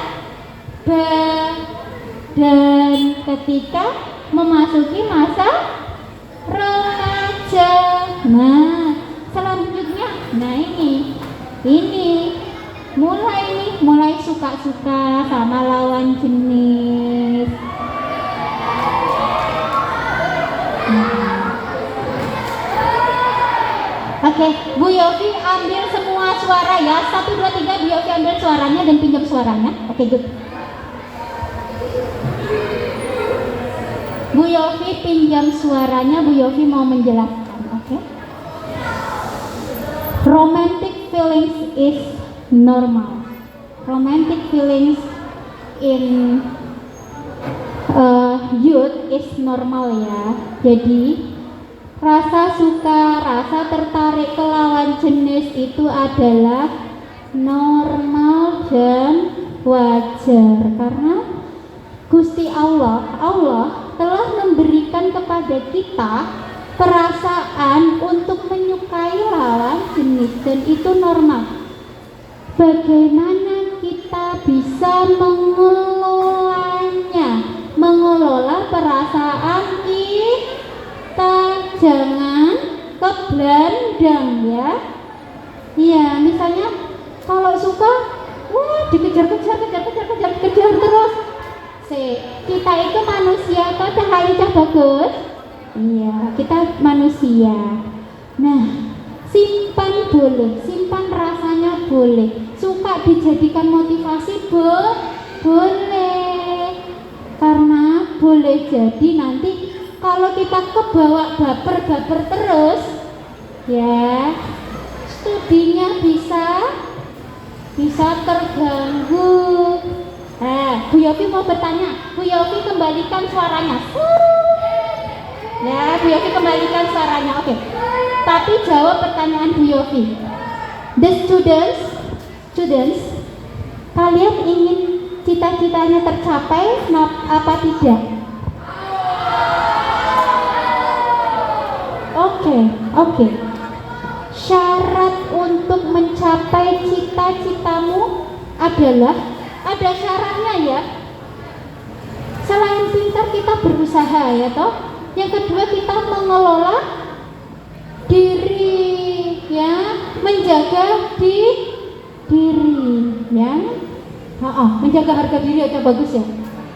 badan ketika memasuki masa remaja. Nah, selanjutnya, ini mulai suka-suka sama lawan jenis. Oke, Bu Yofi ambil semua suara ya. 1, 2, 3, Bu Yofi ambil suaranya dan pinjam suaranya. Oke, good. Bu Yofi pinjam suaranya, Bu Yofi mau menjelaskan. Oke. Romantic feelings is normal. Romantic feelings in youth is normal ya. Jadi rasa suka, rasa tertarik ke lawan jenis itu adalah normal dan wajar, karena Gusti Allah telah memberikan kepada kita perasaan untuk menyukai lawan jenis, dan itu normal. Bagaimana kita bisa mengelola perasaan kita, jangan keblendang ya. Iya, misalnya kalau suka, wah dikejar terus. Kita itu manusia kok cah bagus. Iya, kita manusia. Nah, simpan boleh, simpan rasanya boleh. Suka dijadikan motivasi boleh. Karena boleh jadi nanti kalau kita kebawa baper terus, ya studinya bisa terganggu. Bu Yofi mau bertanya, Bu Yofi kembalikan suaranya. Ya, Bu Yofi kembalikan suaranya, oke. Tapi jawab pertanyaan Bu Yofi. The students, kalian ingin cita-citanya tercapai apa tidak? Oke. Syarat untuk mencapai cita-citamu adalah ada syaratnya ya. Selain pintar kita berusaha ya toh. Yang kedua kita mengelola diri ya, menjaga diri ya. Menjaga harga diri aja bagus ya.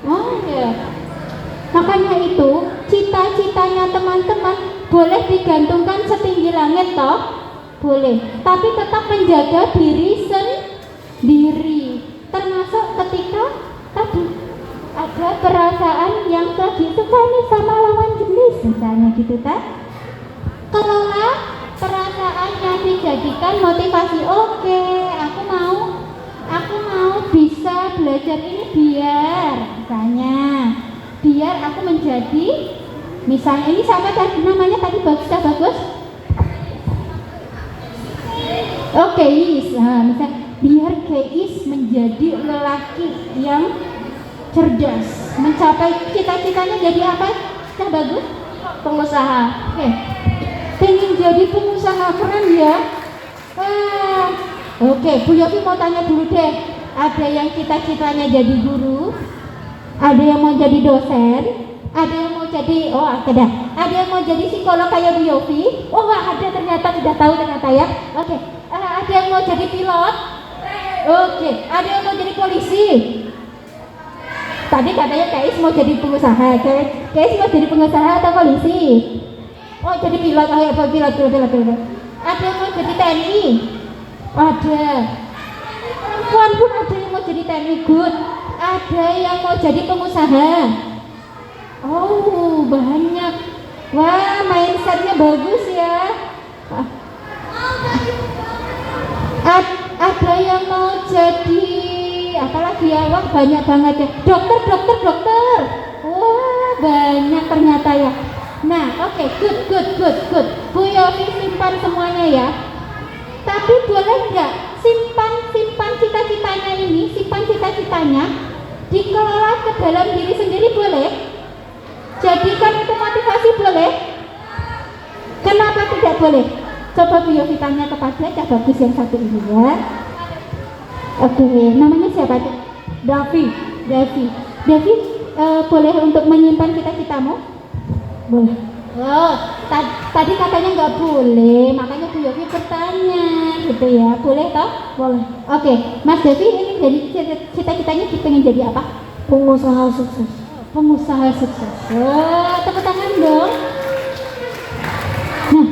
Oh ya. Makanya itu cita-citanya teman-teman boleh digantungkan setinggi langit toh, boleh. Tapi tetap menjaga diri sendiri. Termasuk ketika tadi ada perasaan yang tadi suka nih sama lawan jenis misalnya gitu kan. Kelola perasaan yang dijadikan motivasi. Oke, aku mau bisa belajar ini biar aku menjadi, misalnya ini siapa tadi namanya tadi bagus. Oke, misalnya biar Keis menjadi lelaki yang cerdas, mencapai cita-citanya jadi apa? Bagus? Pengusaha. Oke. Pengen jadi pengusaha, keren ya. Oke, Bu Yofi mau tanya dulu deh. Ada yang cita-citanya jadi guru, ada yang mau jadi dosen, ada yang mau jadi ada yang mau jadi psikolog kayak Bu Yofi. Ada ternyata sudah tahu ternyata ya. Oke. Ada yang mau jadi pilot. Oke. Ada yang mau jadi polisi. Tadi katanya Kais mau jadi pengusaha. Kais mau jadi pengusaha atau polisi? Oh, jadi pilot. Oh ya, pilot. Ada yang mau jadi TNI? Ada. Perempuan pun ada yang mau jadi TNI, good. Ada yang mau jadi pengusaha. Oh, banyak. Wah, mindsetnya bagus ya. Ada yang mau jadi apalagi ya, wah banyak banget ya. Dokter. Wah, banyak ternyata ya. Nah, oke, good. Bu Yofi simpan semuanya ya. Tapi boleh nggak simpan cita-citanya ini, simpan cita-citanya dikelola ke dalam diri sendiri, boleh? Jadikan itu motivasi, boleh? Kenapa tidak boleh? Coba Bu Yofi tanya kepada Cak Bagus yang satu ini ya. Oke, namanya siapa? Davi, boleh untuk menyimpan cita-citamu? Boleh. Oh, tadi katanya nggak boleh, makanya Bu Yofi bertanya gitu ya. Boleh toh? Boleh. Oke, Mas Davi ini jadi cita-citanya pengen jadi apa? Pengusaha sukses. Pengusaha sukses. Wah, tepuk tangan dong. Nah,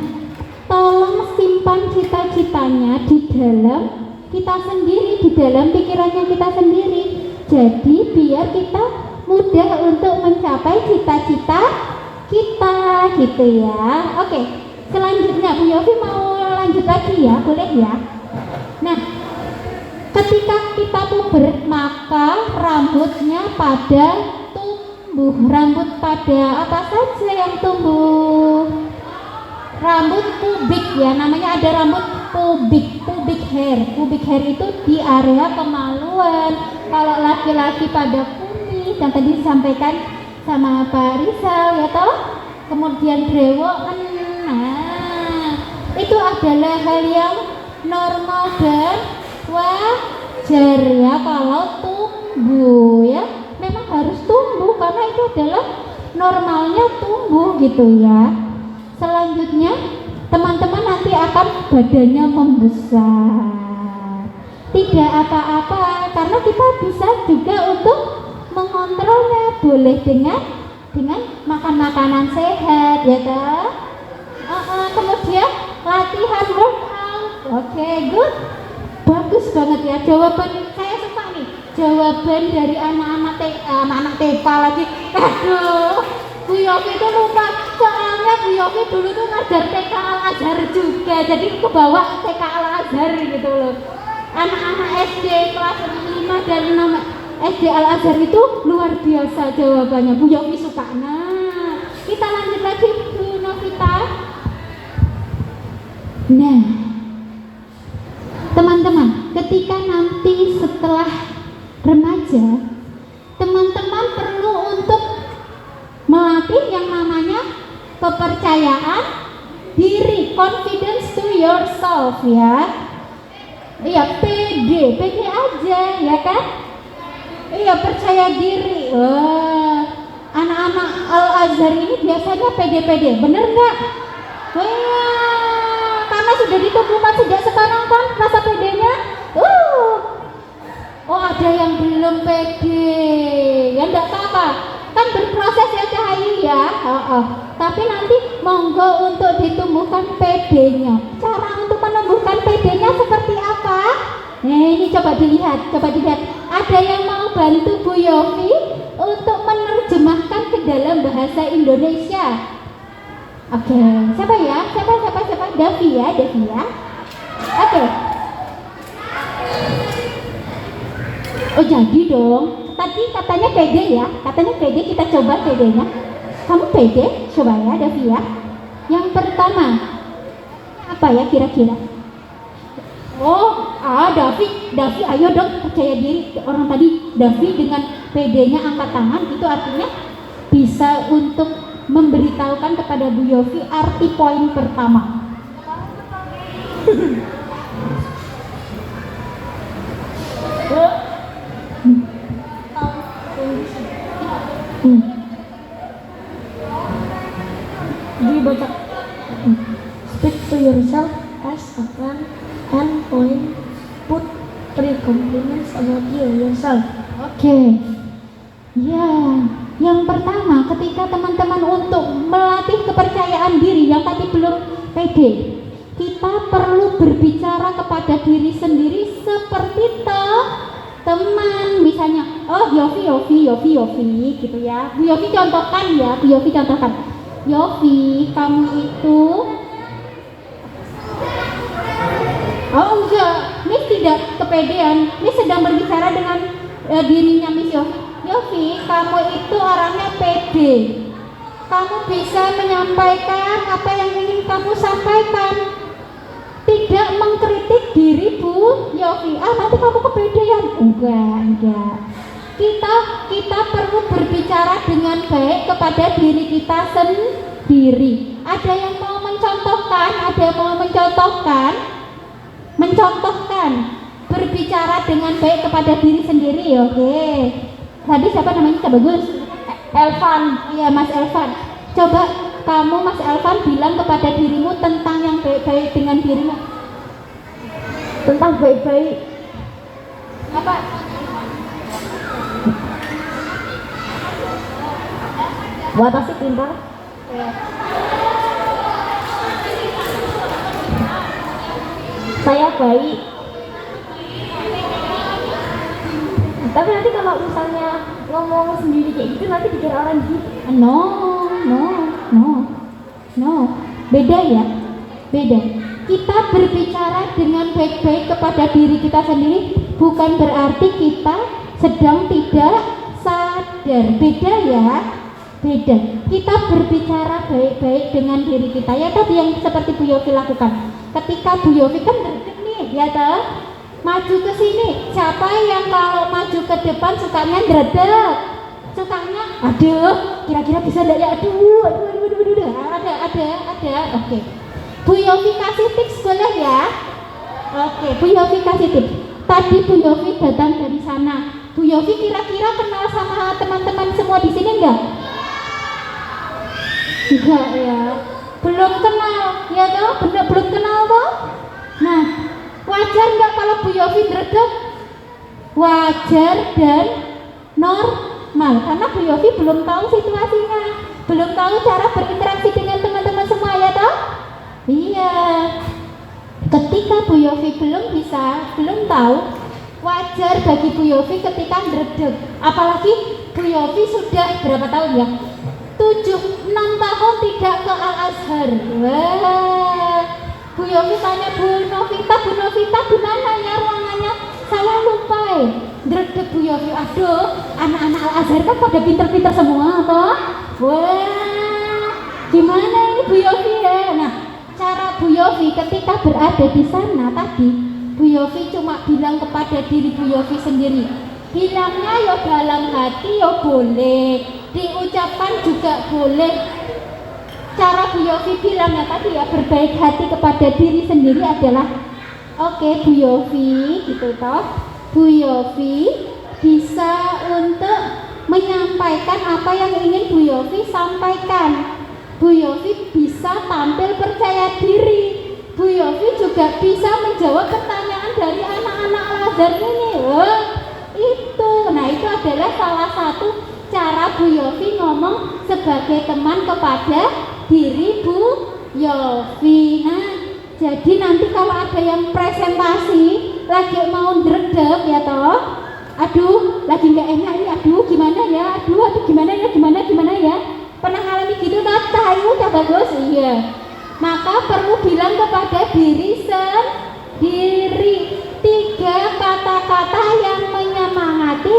tolong simpan cita-citanya di dalam kita sendiri, di dalam pikirannya kita sendiri. Jadi biar kita mudah untuk mencapai cita-cita kita gitu ya. Oke, selanjutnya Bu Yofi mau lanjut lagi ya, boleh ya? Nah, ketika kita puber, maka rambutnya pada tumbuh. Rambut pada apa saja yang tumbuh? Rambut pubik ya, namanya ada rambut pubik, pubic hair. Pubic hair itu di area kemaluan. Kalau laki-laki pada kumis, yang tadi disampaikan sama Pak Rizal ya toh. Kemudian brewoken. Nah, itu adalah hal yang normal dan wajar ya kalau tumbuh ya. Memang harus tumbuh karena itu adalah normalnya tumbuh gitu ya. Selanjutnya teman-teman nanti akan badannya membesar. Tidak apa-apa karena kita bisa juga untuk mengontrolnya. Boleh dengan makan makanan sehat ya kan? Kemudian latihan workout. Oke, good. Bagus banget ya jawaban. Saya suka nih jawaban dari anak-anak TK lagi. Aduh, Bu Yofi itu lupa, soalnya Bu Yofi dulu tuh ngajar TK Al-Azhar juga, jadi kebawa TK Al-Azhar gitu loh. Anak-anak SD kelas 5 dan 6 SD Al-Azhar itu luar biasa jawabannya. Bu Yofi suka. Nah, kita lanjut lagi Bu Novita. Nah, teman-teman, ketika nanti setelah remaja, teman-teman perlu untuk melatih yang namanya kepercayaan diri, confidence to yourself ya. Iya, pede aja ya kan? Iya, percaya diri. Wah, anak-anak Al-Azhar ini biasanya pede-pede, bener nggak? Wah, karena sudah ditumbuhkan sejak sekarang kan rasa pedenya. Oh, ada yang belum pede, ya enggak apa-apa. Kan berproses ya Cahayu ya. Tapi nanti monggo untuk ditumbuhkan pedenya. Cara untuk menumbuhkan pedenya seperti apa? Nah, ini coba dilihat. Ada yang mau bantu Bu Yofi untuk menerjemahkan ke dalam bahasa Indonesia? Oke, siapa ya? Siapa? Davi ya. Oke. Oh, jadi dong. Tadi katanya pede ya, kita coba pedenya. Kamu pede? Coba ya Davi ya. Yang pertama apa ya kira-kira? Davi ayo dong percaya diri. Orang tadi Davi dengan pedenya angkat tangan, itu artinya bisa untuk memberitahukan kepada Bu Yofi arti poin pertama. Dibaca. Speak to yourself as a friend and put 3 compliments about yourself. Oke. Ya, yang pertama ketika teman-teman untuk melatih kepercayaan diri yang tadi belum pede, kita perlu berbicara kepada diri sendiri seperti teman. Misalnya, oh Yofi gitu ya. Bu Yofi contohkan. Yofi, kamu itu enggak, Miss tidak kepedean. Miss sedang berbicara dengan dirinya Miss Yofi. Yofi, kamu itu orangnya pede. Kamu bisa menyampaikan apa yang ingin kamu sampaikan. Tidak mengkritik diri Bu Yofi. Nanti kamu kepedean. Enggak. Kita perlu berbicara dengan baik kepada diri kita sendiri. Ada yang mau mencontohkan berbicara dengan baik kepada diri sendiri. Oke. Tadi siapa namanya? Bagus. Elvan. Iya, Mas Elvan. Coba kamu Mas Elvan bilang kepada dirimu tentang yang baik-baik dengan dirimu. Tentang baik-baik. Apa? Buat asik pintar. Saya baik. Tapi nanti kalau misalnya ngomong sendiri kayak gitu nanti dikira orang gitu. No. Beda ya. kita berbicara dengan baik-baik kepada diri kita sendiri bukan berarti kita sedang tidak sadar. Beda ya, beda. Kita berbicara baik-baik dengan diri kita. Ya tadi yang seperti Bu Yofi lakukan. Ketika Bu Yofi kan berdek nih, ya toh, maju ke sini. Siapa yang kalau maju ke depan sukanya dredeg? Sukanya, aduh, kira-kira bisa enggak ya? Aduh. Ada. Oke. Bu Yofi kasih tips boleh ya? Oke, Bu Yofi kasih tips. Tadi Bu Yofi datang dari sana. Bu Yofi kira-kira kenal sama teman-teman semua di sini enggak? Enggak ya. Belum kenal, ya toh? Belum kenal toh? Nah, wajar enggak kalau Bu Yofi dredeg? Wajar dan normal karena Bu Yofi belum tahu situasinya, belum tahu cara berinteraksi dengan teman-teman semua ya toh? Iya. Ketika Bu Yofi belum tahu, wajar bagi Bu Yofi ketika dredeg. Apalagi Bu Yofi sudah berapa tahun ya? 6 tahun tidak ke Al-Azhar. Wah. Bu Yofi tanya Bu Novita gimana ya ruangannya? Saya lupa dredeg Bu Yofi. Aduh, anak-anak Al-Azhar kan pada pinter-pinter semua toh. Wah, gimana ini Bu Yofi ya? Nah, cara Bu Yofi ketika berada di sana tadi, Bu Yofi cuma bilang kepada diri Bu Yofi sendiri. Bilangnya ya dalam hati ya boleh, diucapkan juga boleh. Cara Bu Yofi bilangnya tadi ya berbaik hati kepada diri sendiri adalah oke, Bu Yofi gitu toh. Bu Yofi bisa untuk menyampaikan apa yang ingin Bu Yofi sampaikan. Bu Yofi bisa tampil percaya diri. Bu Yofi juga bisa menjawab pertanyaan dari anak-anak Al-Azhar ini. Wah, itu. Nah, itu adalah salah satu cara Bu Yofi ngomong sebagai teman kepada diri Bu Yofi. Nah, jadi nanti kalau ada yang presentasi lagi mau dredeg ya toh, aduh lagi nggak enak ini, aduh gimana ya, aduh gimana ya, pernah ngalami gitu toh? Udah bagus, iya. Maka perlu bilang kepada diri sendiri 3 kata-kata yang menyemangati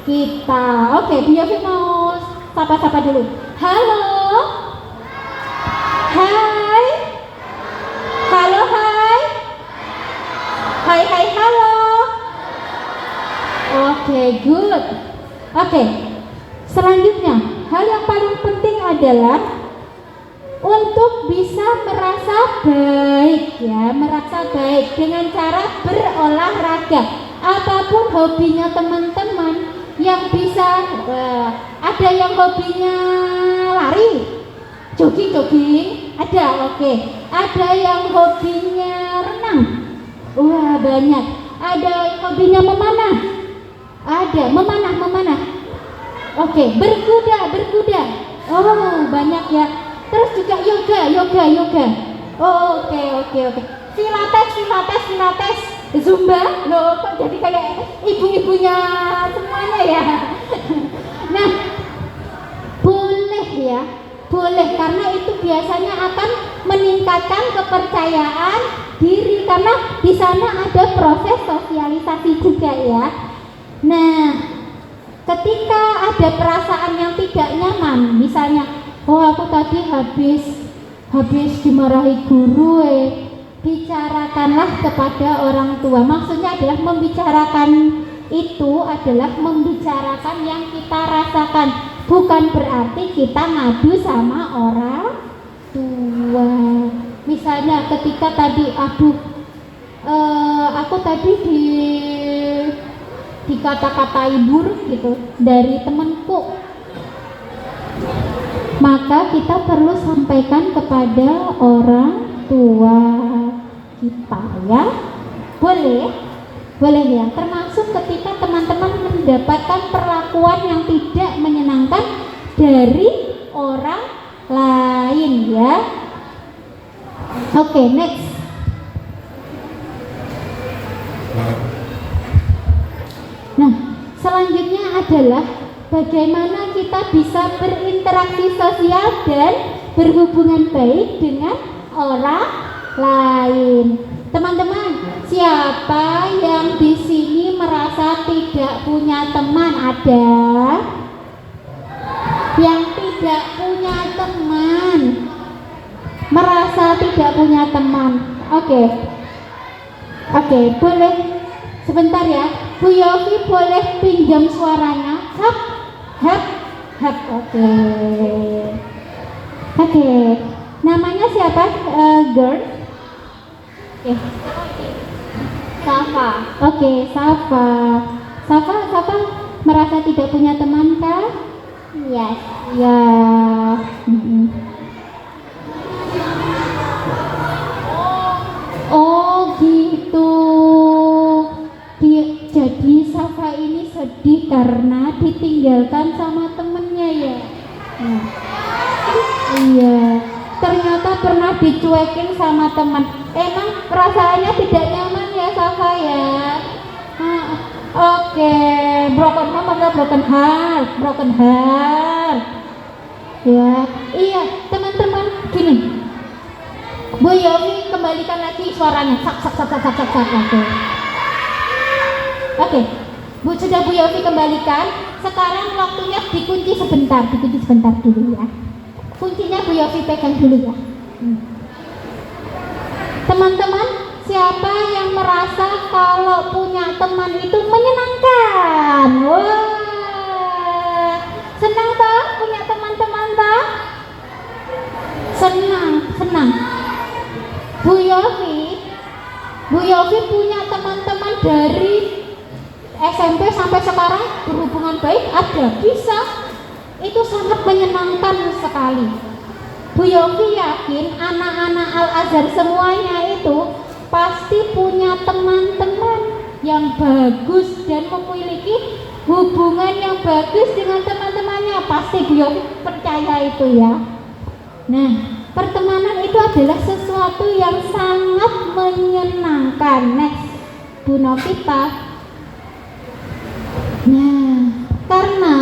kita. Oke, Bu Yofi mau sapa-sapa dulu. Halo. Hai. Halo, hai. Hai, halo. Oke, good. Oke. Selanjutnya, hal yang paling penting adalah untuk bisa merasa baik ya, merasa baik dengan cara berolahraga. Apapun hobinya teman-teman yang bisa, ada yang hobinya lari, jogging, ada, oke. Ada yang hobinya renang, wah banyak. Ada yang hobinya memanah, ada, memanah. Oke, berkuda, oh banyak ya. Terus juga yoga. Oke. Pilates, Zumba. Loh, kok jadi kayak ibu-ibunya semuanya ya. Nah, boleh karena itu biasanya akan meningkatkan kepercayaan diri karena di sana ada proses sosialisasi juga ya. Nah, ketika ada perasaan yang tidak nyaman, misalnya, oh aku tadi habis dimarahi guru, bicarakanlah kepada orang tua. Maksudnya adalah membicarakan itu adalah membicarakan yang kita rasakan, bukan berarti kita ngadu sama orang tua. Misalnya ketika tadi, aku tadi dikata-katai buruk gitu dari temanku, maka kita perlu sampaikan kepada orang tua kita ya. Boleh ya, termasuk ketika teman-teman mendapatkan perlakuan yang tidak menyenangkan dari orang lain ya. Oke, next. Nah, selanjutnya adalah bagaimana kita bisa berinteraksi sosial dan berhubungan baik dengan orang lain. Teman-teman, siapa yang di sini merasa tidak punya teman? Ada? Yang tidak punya teman, merasa tidak punya teman. Oke, boleh sebentar ya. Bu Yofi boleh pinjam suaranya? Hap. Oke. Namanya siapa? Girl? Safa. Oke, Safa. Safa merasa tidak punya teman kah? Yes. Ya. Oh gitu. Jadi Safa ini sedih karena ditinggalkan sama temennya ya. Iya. Ternyata pernah dicuekin sama teman. Emang perasaannya tidak nyaman ya Safa ya. Oke, broken home atau broken heart. Ya, iya teman-teman, gini. Bu Yofi kembalikan lagi suaranya. Oke. Sudah Bu Yofi kembalikan. Sekarang waktunya dikunci sebentar dulu ya. Kuncinya Bu Yofi pegang dulu ya. Teman-teman, siapa yang merasa kalau punya teman itu menyenangkan? Wah, senang toh punya teman-teman toh? Senang. Bu Yofi punya teman-teman dari SMP sampai sekarang berhubungan baik ada, bisa. Itu sangat menyenangkan sekali. Bu Yofi yakin anak-anak Al-Azhar semuanya itu pasti punya teman-teman yang bagus dan memiliki hubungan yang bagus dengan teman-temannya. Pasti Bu Yofi percaya itu ya. Nah, pertemanan itu adalah sesuatu yang sangat menyenangkan. Next, Bu Novita. Nah, karena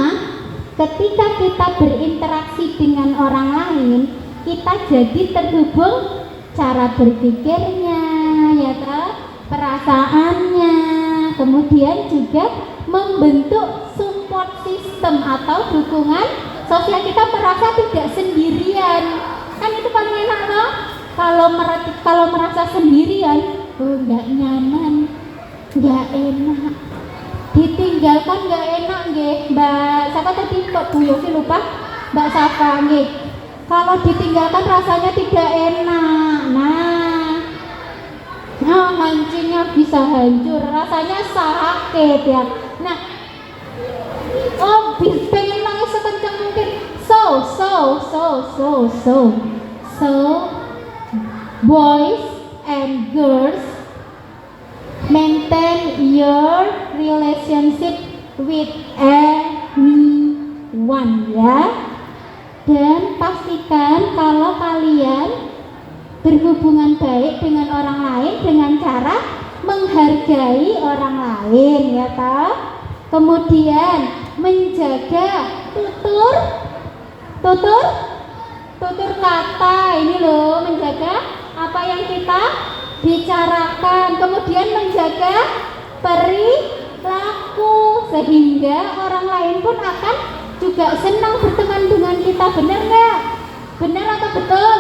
ketika kita berinteraksi dengan orang lain, kita jadi terhubung cara berpikirnya, ya toh, perasaannya, kemudian juga membentuk support system atau dukungan sosial. Kita merasa tidak sendirian, kan itu paling enak loh. Kalau merasa sendirian, nggak nyaman, nggak enak, ditinggalkan nggak enak nggih. Mbak siapa tadi, kok Bu Yofi lupa? Mbak Safa nggih. Kalau ditinggalkan rasanya tidak enak. Nah, mancingnya bisa hancur, rasanya sakit ya. Nah, pengen nangis sekencang mungkin. So, boys and girls, maintain your relationship with anyone ya. Dan pastikan kalau kalian berhubungan baik dengan orang lain dengan cara menghargai orang lain ya toh. Kemudian menjaga tutur kata ini loh, menjaga apa yang kita bicarakan. Kemudian menjaga perilaku sehingga orang lain pun akan juga senang berteman dengan kita. Benar nggak? Benar atau betul?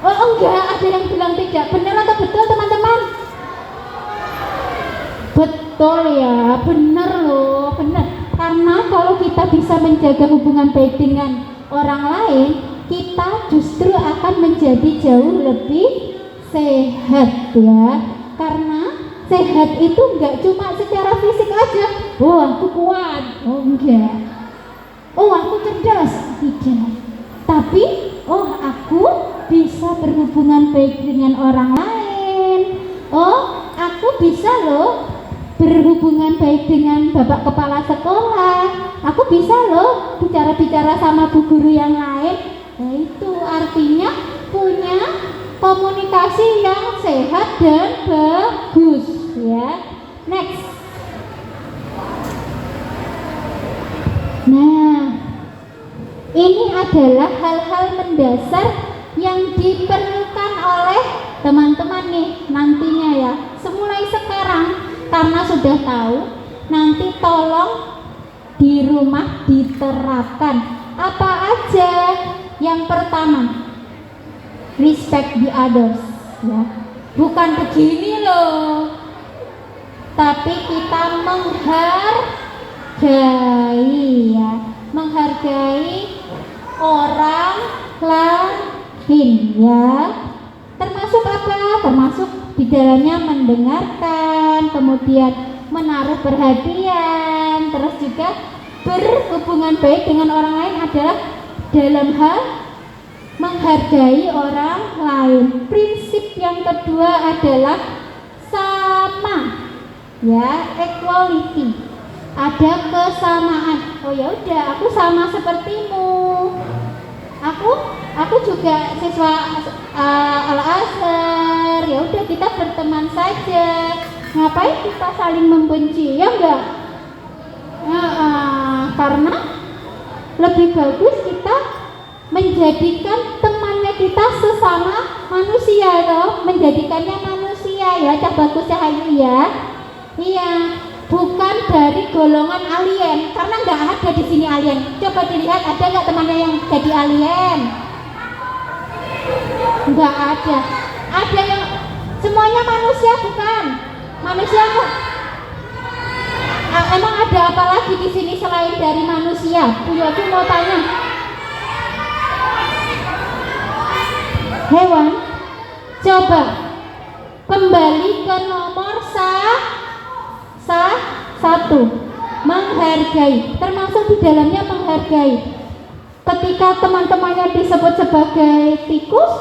Oh enggak, ada yang bilang tidak. Benar atau betul teman-teman? Betul ya, benar loh, benar. Karena kalau kita bisa menjaga hubungan baik dengan orang lain, kita justru akan menjadi jauh lebih sehat ya. Karena sehat itu enggak cuma secara fisik aja. Oh aku kuat, oh enggak. Oh aku cerdas, tidak. Tapi oh aku bisa berhubungan baik dengan orang lain. Oh aku bisa loh berhubungan baik dengan bapak kepala sekolah. Aku bisa loh bicara-bicara sama bu guru yang lain. Nah itu artinya punya komunikasi yang sehat dan bagus ya. Next. Nah, ini adalah hal-hal mendasar yang diperlukan oleh teman-teman nih nantinya ya, semulai sekarang karena sudah tahu, nanti tolong di rumah diterapkan apa aja. Yang pertama, respect the others ya, bukan begini loh, tapi kita menghargai ya, menghargai orang lain ya. Termasuk apa? Termasuk di dalamnya mendengarkan, kemudian menaruh perhatian, terus juga berhubungan baik dengan orang lain adalah dalam hal menghargai orang lain. Prinsip yang kedua adalah sama ya, equality. Ada kesamaan. Oh ya udah, aku sama sepertimu. Aku juga siswa Al-Azhar. Ya udah, kita berteman saja. Ngapain kita saling membenci, ya enggak? Karena lebih bagus kita menjadikan temannya kita sesama manusia toh, menjadikannya manusia ya, cah bagus Cahayu ya. Iya, bukan dari golongan alien, karena nggak ada di sini alien. Coba dilihat, ada nggak temannya yang jadi alien? Nggak ada. Ada yang semuanya manusia, bukan? Manusia kok. Emang ada apa lagi di sini selain dari manusia? Bu Yofi mau tanya. Hewan. Coba kembali ke nomor satu, menghargai. Termasuk di dalamnya menghargai. Ketika teman-temannya disebut sebagai tikus,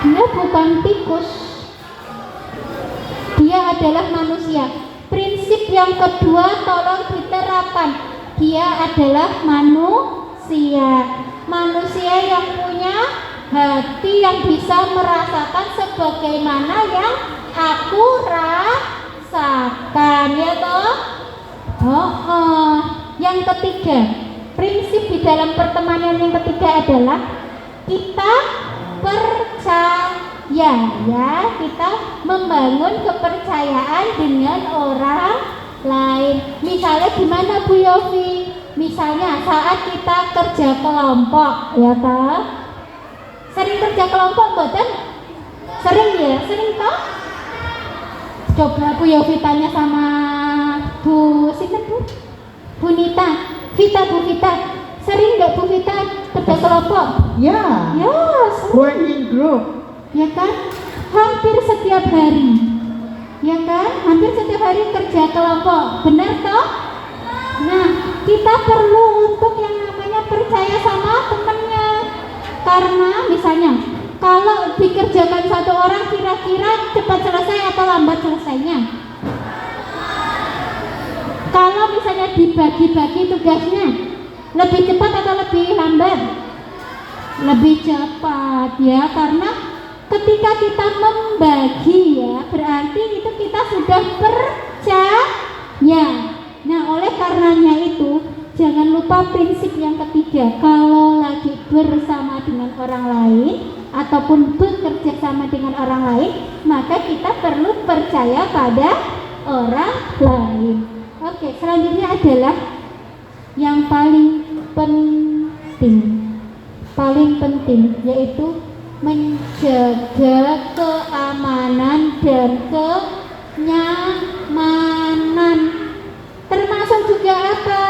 dia bukan tikus. Dia adalah manusia. Prinsip yang kedua tolong diterapkan. Dia adalah manusia. Manusia yang punya hati, yang bisa merasakan sebagaimana yang aku rasakan ya toh. Yang ketiga, prinsip di dalam pertemanan yang ketiga adalah kita percaya ya, kita membangun kepercayaan dengan orang lain. Misalnya gimana Bu Yofi? Misalnya saat kita kerja kelompok ya toh. Sering kerja kelompok mboten? Sering ya, sering toh? Coba Bu Yofi tanya sama Bu sinten Bu? Bu Nita, Bu Vita. Sering nggak Bu Vita kerja kelompok? Yeah. Yes. We're in group. Ya kan? Hampir setiap hari. Ya kan? Hampir setiap hari kerja kelompok. Benar toh? Nah, kita perlu untuk yang namanya percaya sama temennya. Karena misalnya kalau dikerjakan satu orang, kira-kira cepat selesai atau lambat selesainya? Kalau misalnya dibagi-bagi tugasnya, lebih cepat atau lebih lambat? Lebih cepat ya, karena ketika kita membagi ya, berarti itu kita sudah percaya. Nah, oleh karenanya itu jangan lupa prinsip yang ketiga. Kalau lagi bersama dengan orang lain ataupun bekerja sama dengan orang lain, maka kita perlu percaya pada orang lain. Oke, selanjutnya adalah yang paling penting yaitu menjaga keamanan dan kenyamanan. Termasuk juga apa?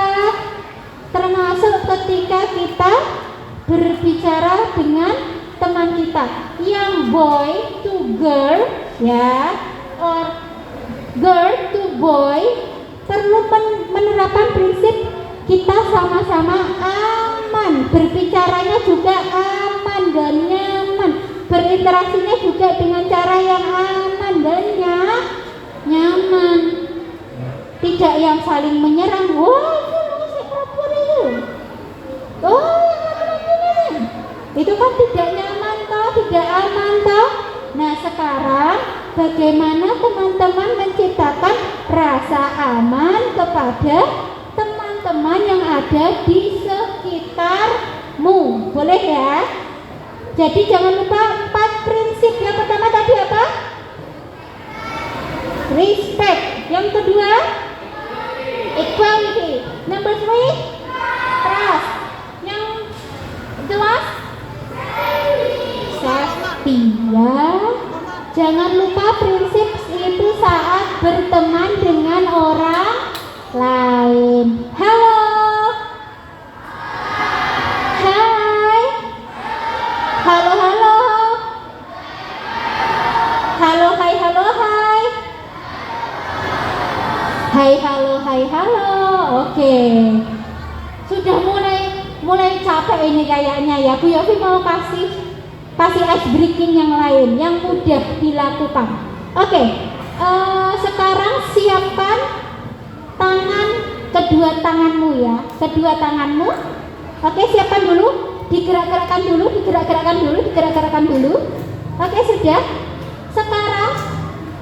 Termasuk ketika kita berbicara dengan teman kita yang boy to girl ya, or girl to boy, perlu menerapkan prinsip kita sama-sama aman, berbicaranya juga aman dan nyaman, berinteraksinya juga dengan cara yang aman dan nyaman, tidak yang saling menyerang. Wah, itu kan tidak nyaman toh, tidak aman toh. Nah, sekarang bagaimana teman-teman menciptakan rasa aman kepada teman-teman yang ada di sekitarmu? Boleh ya? Jadi jangan lupa 4 prinsip prinsip. Yang pertama tadi apa? Respect. Yang kedua, equality. Number 3, trust. Yang last, safety. Ya, jangan lupa prinsip itu saat berteman dengan orang lain. Halo, hai, halo, halo, halo, hai, halo, hai, hai, halo, hai, halo. Oke, sudah mulai capek ini kayaknya ya. Bu Yofi mau kasih ice breaking yang lain yang mudah dilakukan. Oke, sekarang siapkan kedua tanganmu ya, kedua tanganmu. Oke, siapkan dulu, digerak-gerakkan dulu. Oke, sudah. Sekarang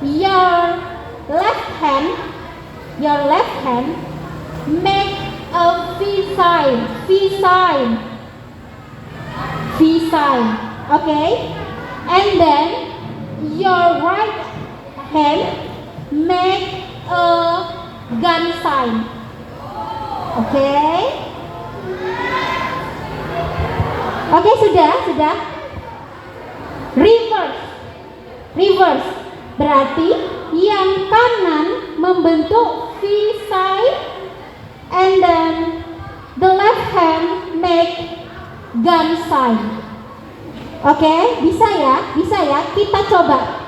your left hand make a V sign. Okay, and then your right hand make a gun sign. Okay. Oke, sudah. Reverse. Berarti yang kanan membentuk V sign, and then the left hand make gun sign. Oke, bisa ya. Kita coba.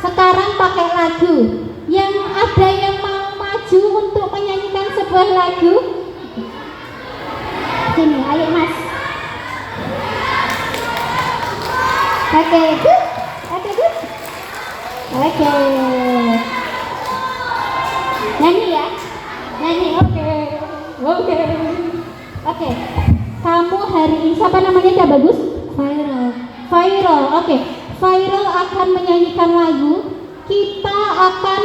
Sekarang pakai lagu. Yang ada yang mau maju untuk menyanyikan sebuah lagu? Sini, ayo Mas. Oke, good. Oke. Nyanyi ya. Oke. Kamu hari ini siapa namanya Kak Bagus? Viral. Oke. Viral akan menyanyikan lagu. Kita akan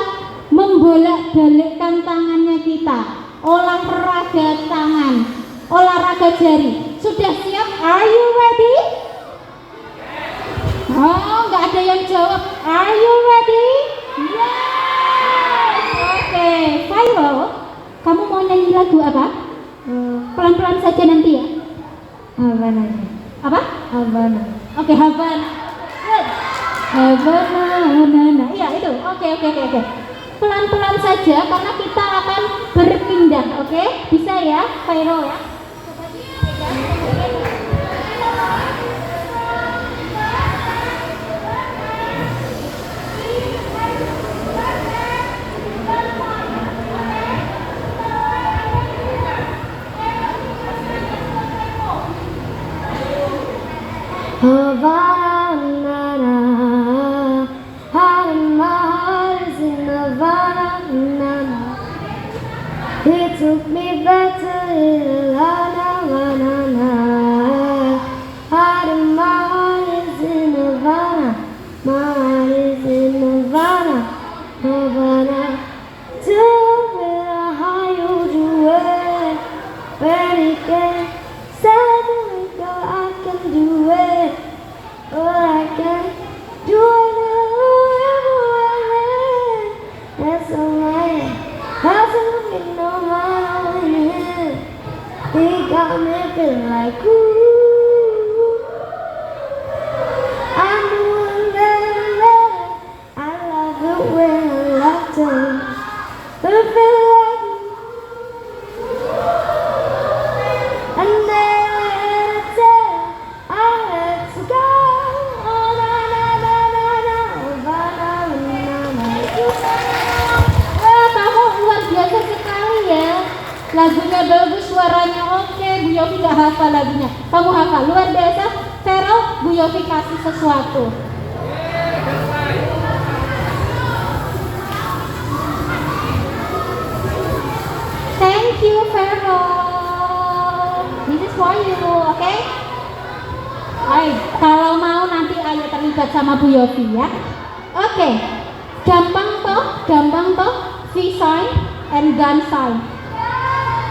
membolak-balikkan tangannya kita. Olahraga tangan, olahraga jari. Sudah siap? Are you ready? Oh, nggak ada yang jawab. Are you ready? Yes. Oke. Viral. Kamu mau nyanyi lagu apa? Pelan-pelan saja nanti ya. Havana. Apa? Havana. Oke, Havana. Good. Havana. Iya, itu. Oke. Pelan-pelan saja karena kita akan berpindah, oke? Bisa ya, Viral ya. Havana, my heart is in Havana. It took me back to Havana. My heart is in Havana. My heart is in Havana. Do it how you do it. When it gets suddenly go, I can do it. Oh, I can do it. That's alright. That's alright, no matter when. He got me feeling like ooh. I'm doing better. I love it when I love them. But I feel like and then I had to go. Oh, na. Kamu luar biasa sekali ya. Lagunya bagus, suaranya oke. Bu Yofi gak hafal lagunya. Kamu hafal, luar biasa. Vero, Bu Yofi kasih sesuatu. Thank you, Vero. This is for you, oke? Ayo, kalau mau nanti ayo terlibat sama Bu Yofi ya. Oke, gampang toh, V sign and gun sign.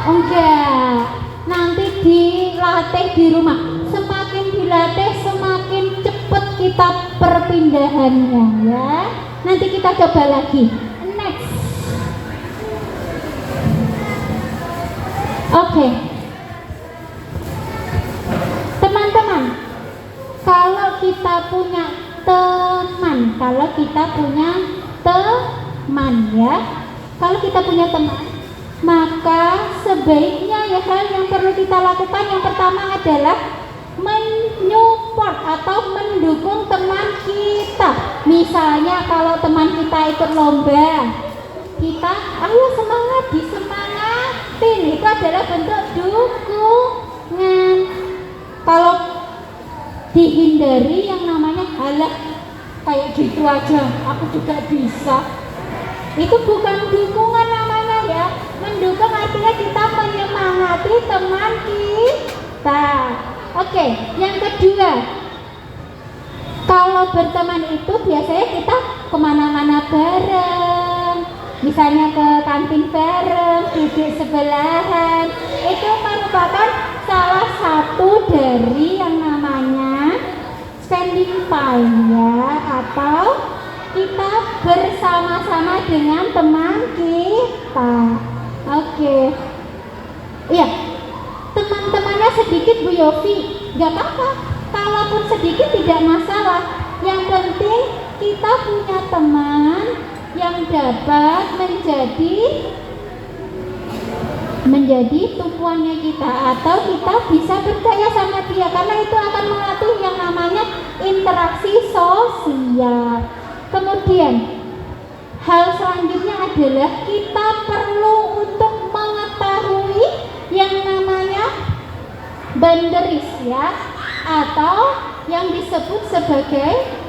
Enggak, nanti dilatih di rumah. Semakin dilatih berlatih semakin cepat kita perpindahannya ya. Nanti kita coba lagi. Next. Oke. Teman-teman, kalau kita punya teman ya, kalau kita punya teman, maka sebaiknya ya hal yang perlu kita lakukan yang pertama adalah menyupport atau mendukung teman kita. Misalnya kalau teman kita ikut lomba, kita ayo semangat, disemangatin, itu adalah bentuk dukungan. Kalau dihindari yang namanya halah kayak gitu aja, aku juga bisa, itu bukan dukungan namanya ya. Mendukung artinya kita menyemangati teman kita. Oke, yang kedua, kalau berteman itu biasanya kita kemana-mana bareng, misalnya ke kantin bareng, duduk sebelahan, itu merupakan salah satu dari yang namanya spending time ya, atau kita bersama-sama dengan teman kita. Oke, iya, teman-temannya sedikit Bu Yofi, gak apa-apa, kalaupun sedikit tidak masalah. Yang penting kita punya teman yang dapat menjadi tumpuannya kita, atau kita bisa percaya sama dia, karena itu akan melatih yang namanya interaksi sosial. Kemudian hal selanjutnya adalah kita perlu untuk mengetahui yang namanya boundaries ya, atau yang disebut sebagai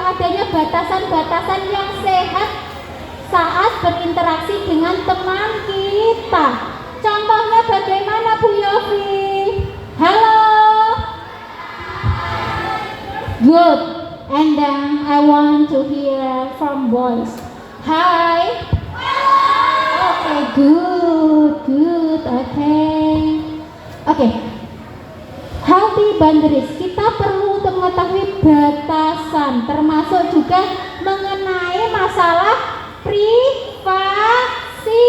adanya batasan-batasan yang sehat saat berinteraksi dengan teman kita. Contohnya bagaimana Bu Yofi? Halo. Good. And then I want to hear from boys. Hi. Okay, good. Okay. Healthy boundaries. Kita perlu untuk mengetahui batasan, termasuk juga mengenai masalah privasi.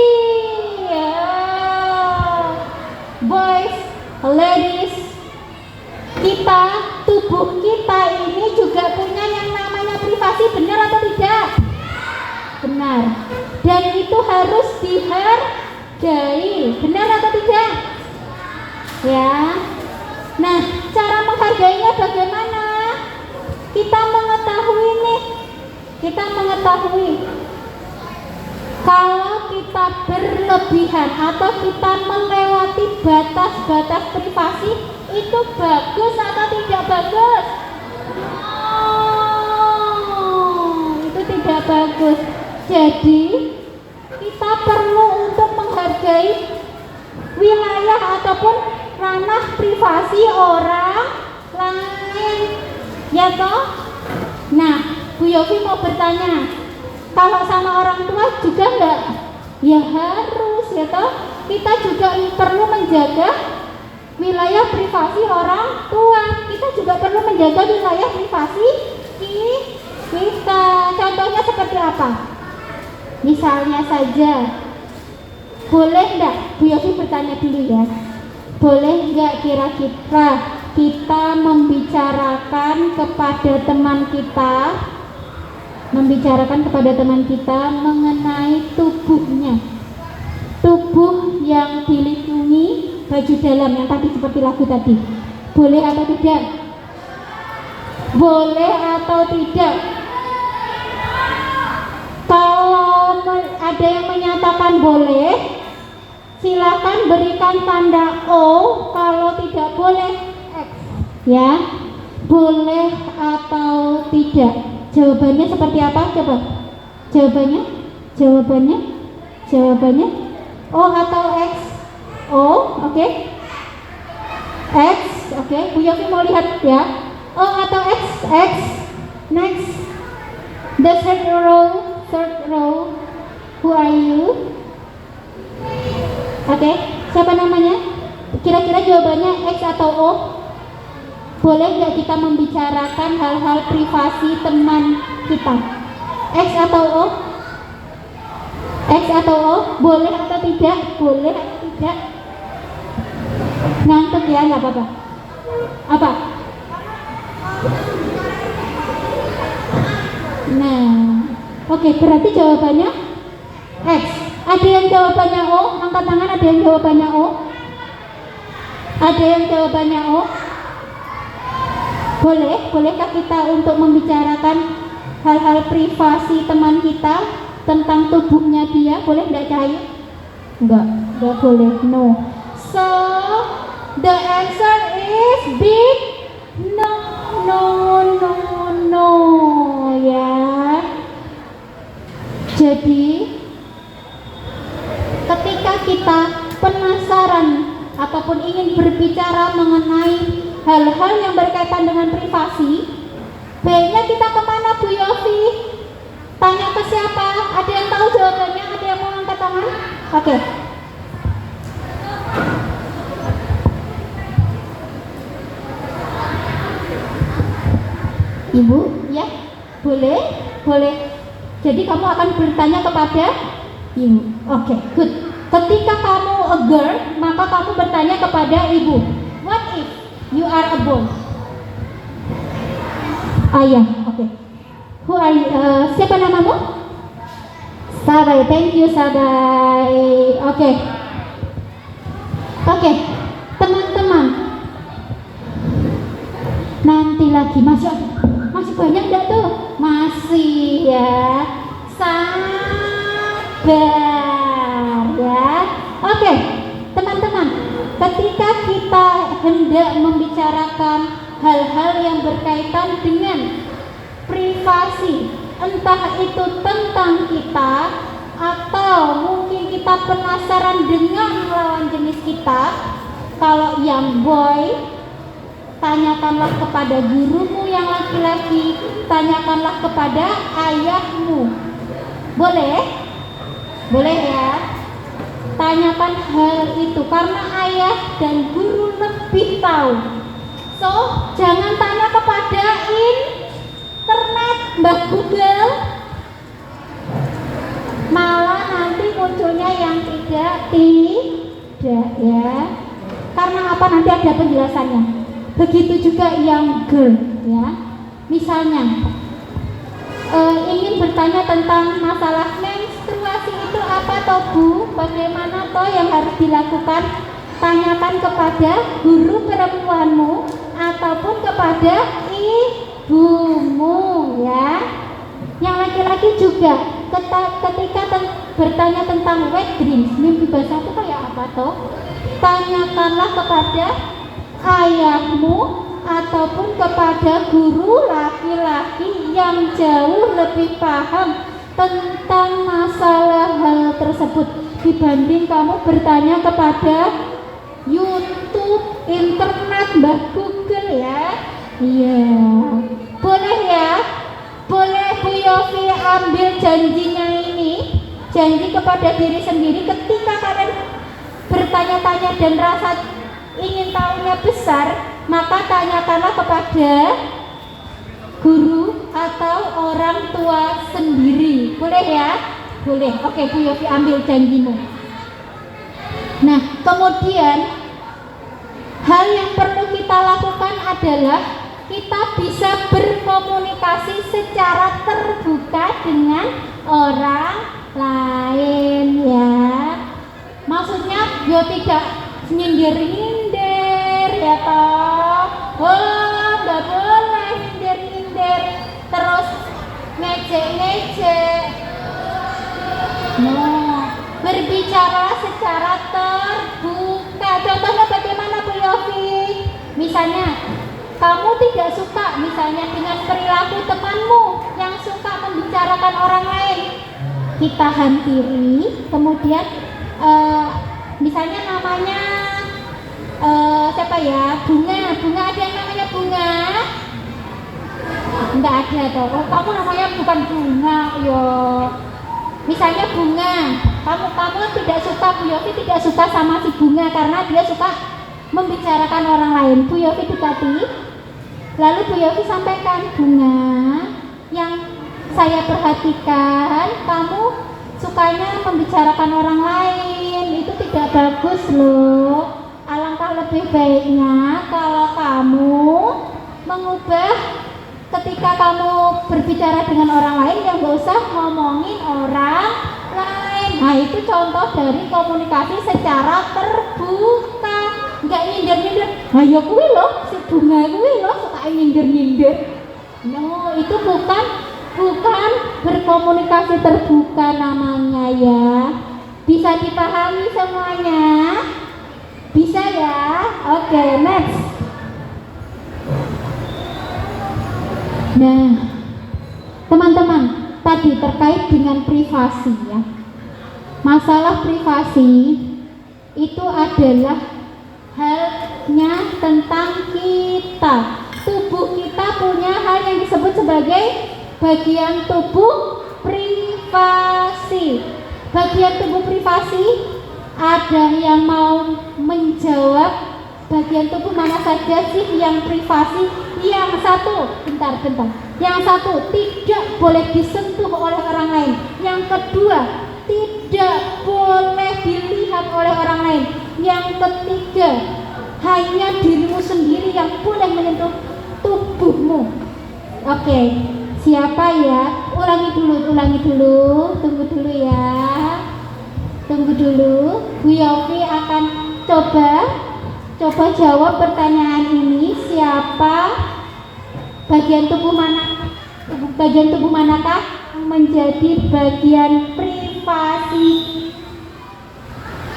Boys, ladies, tubuh kita ini juga punya yang namanya privasi, benar atau tidak? Benar. Dan itu harus dihargai, benar atau tidak? Ya. Nah, cara menghargainya bagaimana? Kita mengetahui kalau kita berlebihan atau kita melewati batas-batas privasi, itu bagus atau tidak bagus? Itu tidak bagus. Jadi kita perlu untuk menghargai wilayah ataupun ranah privasi orang lain, ya toh? Nah, Bu Yofi mau bertanya, kalau sama orang tua juga enggak? Ya harus, ya toh? Kita juga perlu menjaga wilayah privasi orang tua. Kita juga perlu menjaga wilayah privasi kita. Contohnya seperti apa? Misalnya saja, boleh enggak? Bu Yofi bertanya dulu ya. Boleh enggak kira-kira kita membicarakan kepada teman kita mengenai tubuhnya, tubuh yang dilindungi baju dalam yang tadi seperti lagu tadi, boleh atau tidak? Boleh atau tidak? Kalau ada yang menyatakan boleh, silakan berikan tanda O. Kalau tidak boleh, X. Ya, boleh atau tidak? Jawabannya seperti apa? Coba. Jawabannya O atau X? O, oke. X, oke. Bu Yofi mau lihat ya. O atau X? X. Next. The third row. Who are you? Oke, siapa namanya? Kira-kira jawabannya X atau O? Boleh nggak kita membicarakan hal-hal privasi teman kita? X atau O? X atau O? Boleh atau tidak? Boleh atau tidak? Ngantuk ya, nggak apa-apa. Apa? Nah, oke, berarti jawabannya X. Ada yang jawabannya O? Angkat tangan, ada yang jawabannya O? Ada yang jawabannya O? Bolehkah kita untuk membicarakan hal-hal privasi teman kita tentang tubuhnya dia? Boleh nggak Cahayu? Nggak boleh, no. So, the answer is B. No, ya. Jadi, ketika kita penasaran ataupun ingin berbicara mengenai hal-hal yang berkaitan dengan privasi, baiknya kita kemana Bu Yofi? Tanya ke siapa? Ada yang tahu jawabannya? Ada yang mau angkat tangan? Oke. Ibu, ya, boleh. Jadi kamu akan bertanya kepada ibu. Oke, good. Ketika kamu a girl, maka kamu bertanya kepada ibu. What if you are a boy? Ayah, oke. Who are you? Siapa namamu? Sabai, thank you Sabai. Oke, teman-teman. Nanti lagi masih banyak enggak tuh? Masih ya. Sabar ya. Oke, teman-teman. Ketika kita hendak membicarakan hal-hal yang berkaitan dengan privasi, entah itu tentang kita atau mungkin kita penasaran dengan lawan jenis kita, kalau yang boy, tanyakanlah kepada gurumu yang laki-laki, tanyakanlah kepada ayahmu. Boleh ya? Tanyakan hal itu karena ayah dan guru lebih tahu. So, jangan tanya kepada internet, Mbak Google. Malah nanti munculnya yang tidak ya. Karena apa? Nanti ada penjelasannya. Begitu juga yang girl ya. Misalnya ingin bertanya tentang masalah menstruasi itu apa toh Bu? Bagaimana toh yang harus dilakukan? Tanyakan kepada guru perempuanmu ataupun kepada ibumu ya. Yang laki-laki juga ketika bertanya tentang wet dreams, mimpi basah itu kayak apa toh? Tanyakanlah kepada ayahmu ataupun kepada guru laki-laki yang jauh lebih paham tentang masalah hal tersebut dibanding kamu bertanya kepada YouTube, internet, Mbak Google ya. Iya. Boleh ya? Boleh Bu Yofi ambil janjinya ini, janji kepada diri sendiri ketika kalian bertanya-tanya dan rasa ingin tahunya besar, maka tanyakanlah kepada guru atau orang tua sendiri. Boleh ya? Boleh. Oke, Bu Yofi ambil janjimu. Nah, kemudian hal yang perlu kita lakukan adalah kita bisa berkomunikasi secara terbuka dengan orang lain ya. Maksudnya yo tidak nyindir-nyindir ya toh. Oh, nggak boleh nyindir-nyindir terus ngejek-ngejek. No, berbicara secara terbuka. Contohnya bagaimana Bu Yofi? Misalnya kamu tidak suka misalnya dengan perilaku temanmu yang suka membicarakan orang lain, kita hampiri, kemudian misalnya namanya siapa ya, Bunga ada yang namanya Bunga? Enggak ada toh. Oh, kamu namanya bukan Bunga yo. Misalnya Bunga, kamu tidak suka, Bu Yofi tidak suka sama si Bunga karena dia suka membicarakan orang lain. Bu Yofi dekati, Lalu Bu Yofi sampaikan, Bunga, yang saya perhatikan kamu sukanya membicarakan orang lain, itu tidak bagus loh. Alangkah lebih baiknya kalau kamu mengubah ketika kamu berbicara dengan orang lain yang gak usah ngomongin orang lain. Nah itu contoh dari komunikasi secara terbuka, nggak nyindir-nyindir. Ayo kuwi loh, si Bunga kuwi loh suka nyindir-nyindir. No, itu bukan berkomunikasi terbuka namanya ya. Bisa dipahami semuanya? Bisa ya? Oke, next. Nah, teman-teman, tadi terkait dengan privasi ya. Masalah privasi itu adalah halnya tentang kita. Tubuh kita punya hal yang disebut sebagai bagian tubuh privasi. Bagian tubuh privasi, ada yang mau menjawab bagian tubuh mana saja sih yang privasi? Yang satu, bentar. Yang satu, tidak boleh disentuh oleh orang lain. Yang kedua, tidak boleh dilihat oleh orang lain. Yang ketiga, hanya dirimu sendiri yang boleh menyentuh tubuhmu. Oke, siapa ya? Ulangi dulu, tunggu dulu ya. Tunggu dulu, Bu Yofi akan coba jawab pertanyaan ini. Siapa bagian tubuh manakah yang menjadi bagian privasi?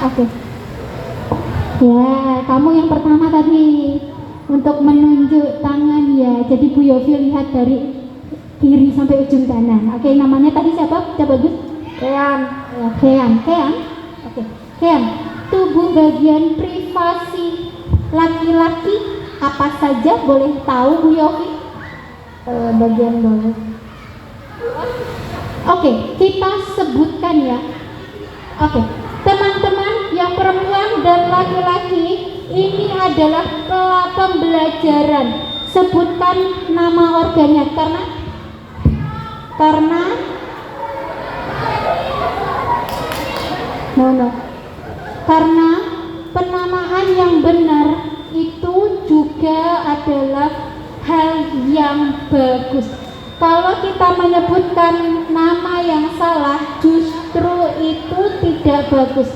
Oke. Ya, kamu yang pertama tadi untuk menunjuk tangan ya. Jadi Bu Yofi lihat dari kiri sampai ujung kanan. Oke, namanya tadi siapa? Coba Gus. Kean. Oke, Kean. Tubuh bagian privasi laki-laki apa saja boleh tahu Bu Yofi? Bagian bawah. Oke, kita sebutkan ya. Oke, teman-teman yang perempuan dan laki-laki, ini adalah pembelajaran. Sebutkan nama organnya karena karena penamaan yang benar itu juga adalah hal yang bagus. Kalau kita menyebutkan nama yang salah, justru itu tidak bagus.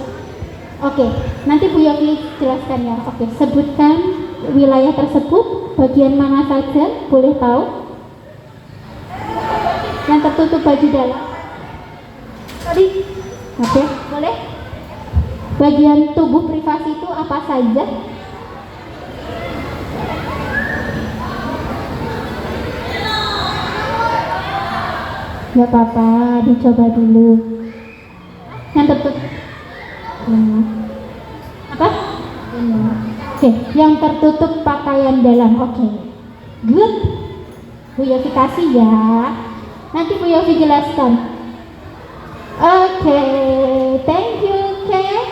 Oke, nanti Bu Yofi jelaskan ya. Oke, sebutkan wilayah tersebut, bagian mana saja, boleh tahu? Yang tertutup baju dalam. Tadi, oke, boleh? Bagian tubuh privasi itu apa saja? Gak apa-apa, dicoba dulu. Yang tertutup apa? Oke, yang tertutup pakaian dalam. Oke, good. Bu Yofi kasih ya. Nanti Bu Yofi jelaskan. Oke, thank you Kean.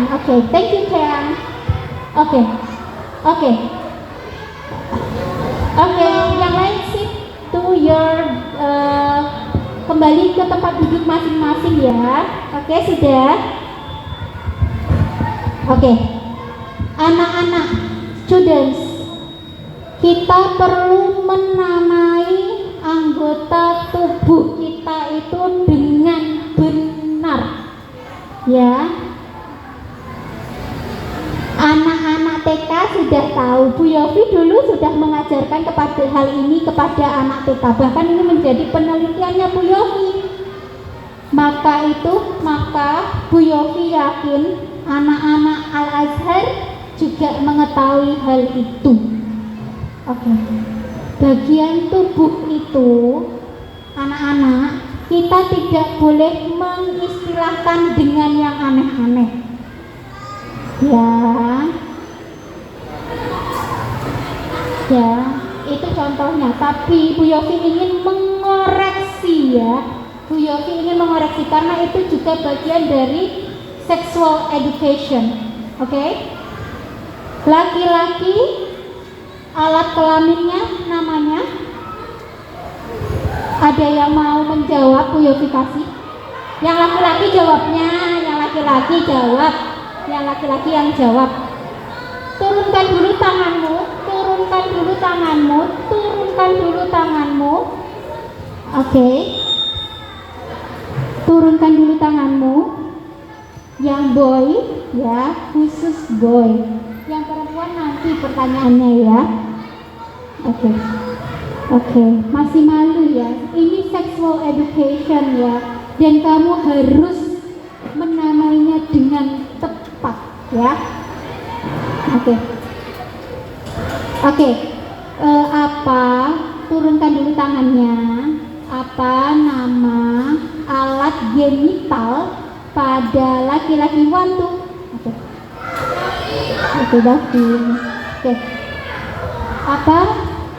Oke, thank you Kean. Oke, yang lain sit to your kembali ke tempat duduk masing-masing ya. Oke, sudah. Oke, anak-anak, students, kita perlu menamai anggota tubuh kita itu dengan benar ya. Anak-anak TK sudah tahu, Bu Yofi dulu sudah mengajarkan kepada hal ini kepada anak TK, bahkan ini menjadi penelitiannya Bu Yofi. Maka Bu Yofi yakin anak-anak Al-Azhar juga mengetahui hal itu. Oke. Bagian tubuh itu, anak-anak, kita tidak boleh mengistilahkan dengan yang aneh-aneh. Ya, itu contohnya. Tapi Bu Yofi ingin mengoreksi ya. Bu Yofi ingin mengoreksi karena itu juga bagian dari sexual education. Oke? Laki-laki alat kelaminnya namanya? Ada yang mau menjawab Bu Yofi kasih? Yang laki-laki jawabnya, yang laki-laki jawab, yang laki-laki yang jawab. Turunkan dulu tanganmu, turunkan dulu tanganmu, turunkan dulu tanganmu. Oke. Turunkan dulu tanganmu. Yang boy ya, khusus boy. Yang perempuan nanti pertanyaannya ya. Oke. Oke, masih malu ya. Ini sexual education ya. Dan kamu harus menamainya dengan tepat ya. Oke. Oke. Apa? Turunkan dulu tangannya. Apa nama alat genital pada laki-laki wantu? Oke. Oke, Davin. Oke. Apa?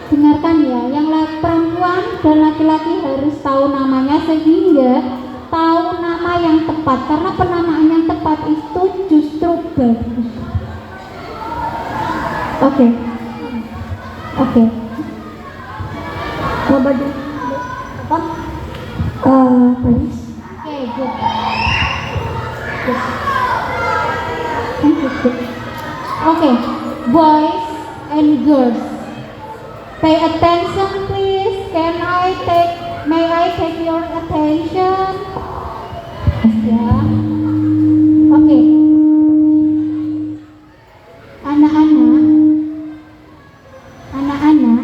Dengarkan ya. Yang perempuan dan laki-laki harus tahu namanya sehingga tahu nama yang tepat. Karena penamaan yang tepat itu justru bagus. Oke. Oke. Nobody. Apa? Please. Okay, good. Good. Thank you. Good. Okay, boys and girls, pay attention, please. May I take your attention? Ya. Okay. Anak-anak,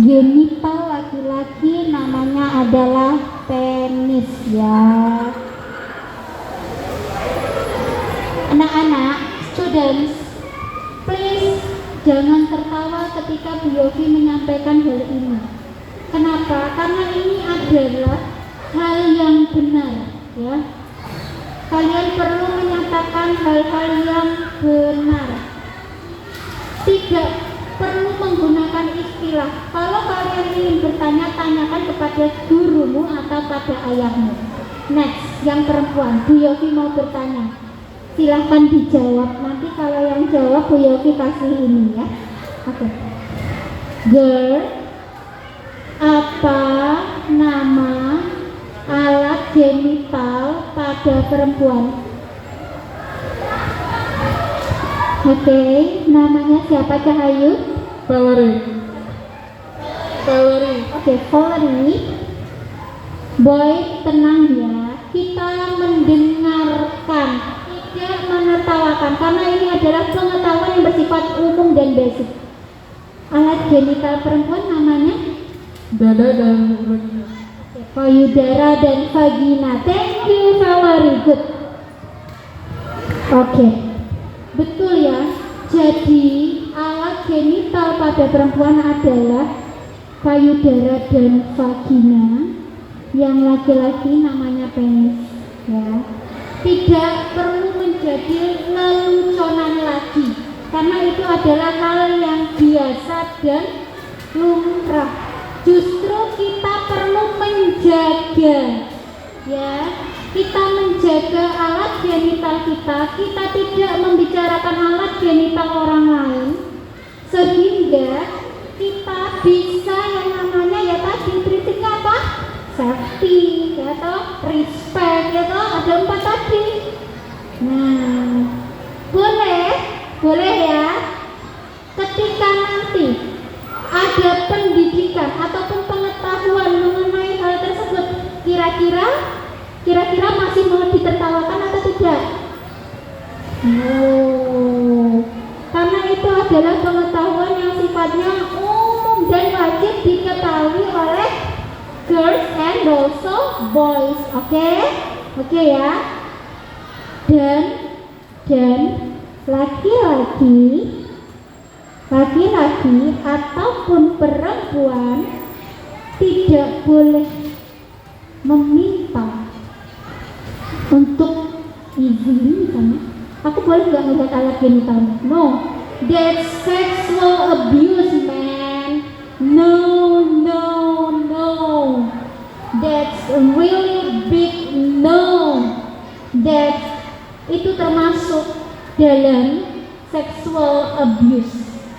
genital laki-laki namanya adalah penis ya. Anak-anak, students, please jangan tertawa ketika Bu Yofi menyampaikan hal ini. Kenapa? Karena ini adalah hal yang benar ya. Kalian perlu menyatakan hal-hal yang benar. Tidak perlu menggunakan istilah. Kalau kalian ingin bertanya, tanyakan kepada gurumu atau pada ayahmu. Next, yang perempuan, Bu Yofi mau bertanya. Silahkan dijawab. Nanti kalau yang jawab Bu Yofi kasih ini ya. Oke. Girl, apa nama alat genital pada perempuan? Oke, namanya siapa Cahayu? Valerie. Oke, Valerie. Boy, tenang ya. Kita mendengarkan, tidak menertawakan, karena ini adalah pengetahuan yang bersifat umum dan basic. Alat genital perempuan namanya? Dada dan vagina. Payudara dan vagina. Thank you, Valerie. Good. Oke. Betul ya. Jadi alat genital pada perempuan adalah payudara dan vagina. Yang laki-laki namanya penis ya. Tidak perlu menjadi leluconan lagi, karena itu adalah hal yang biasa dan lumrah. Justru kita perlu menjaga ya. Kita menjaga alat genital kita. Kita tidak membicarakan alat genital orang lain, sehingga kita bisa yang namanya ya tadi prinsipnya apa? Safety, ya toh, respect, ya toh, ada 4 tadi. Nah, boleh ya. Ketika nanti ada pendidikan ataupun pengetahuan mengenai hal tersebut, kira-kira masih mau ditertawakan atau tidak? Karena itu adalah pengetahuan yang sifatnya umum dan wajib diketahui oleh girls and also boys. Oke ya. Dan laki-laki ataupun perempuan tidak boleh meminta untuk izin kan? Aku boleh nggak ngeliat alat genital? No, that's sexual abuse, man. No. That's a really big no. Itu termasuk dalam sexual abuse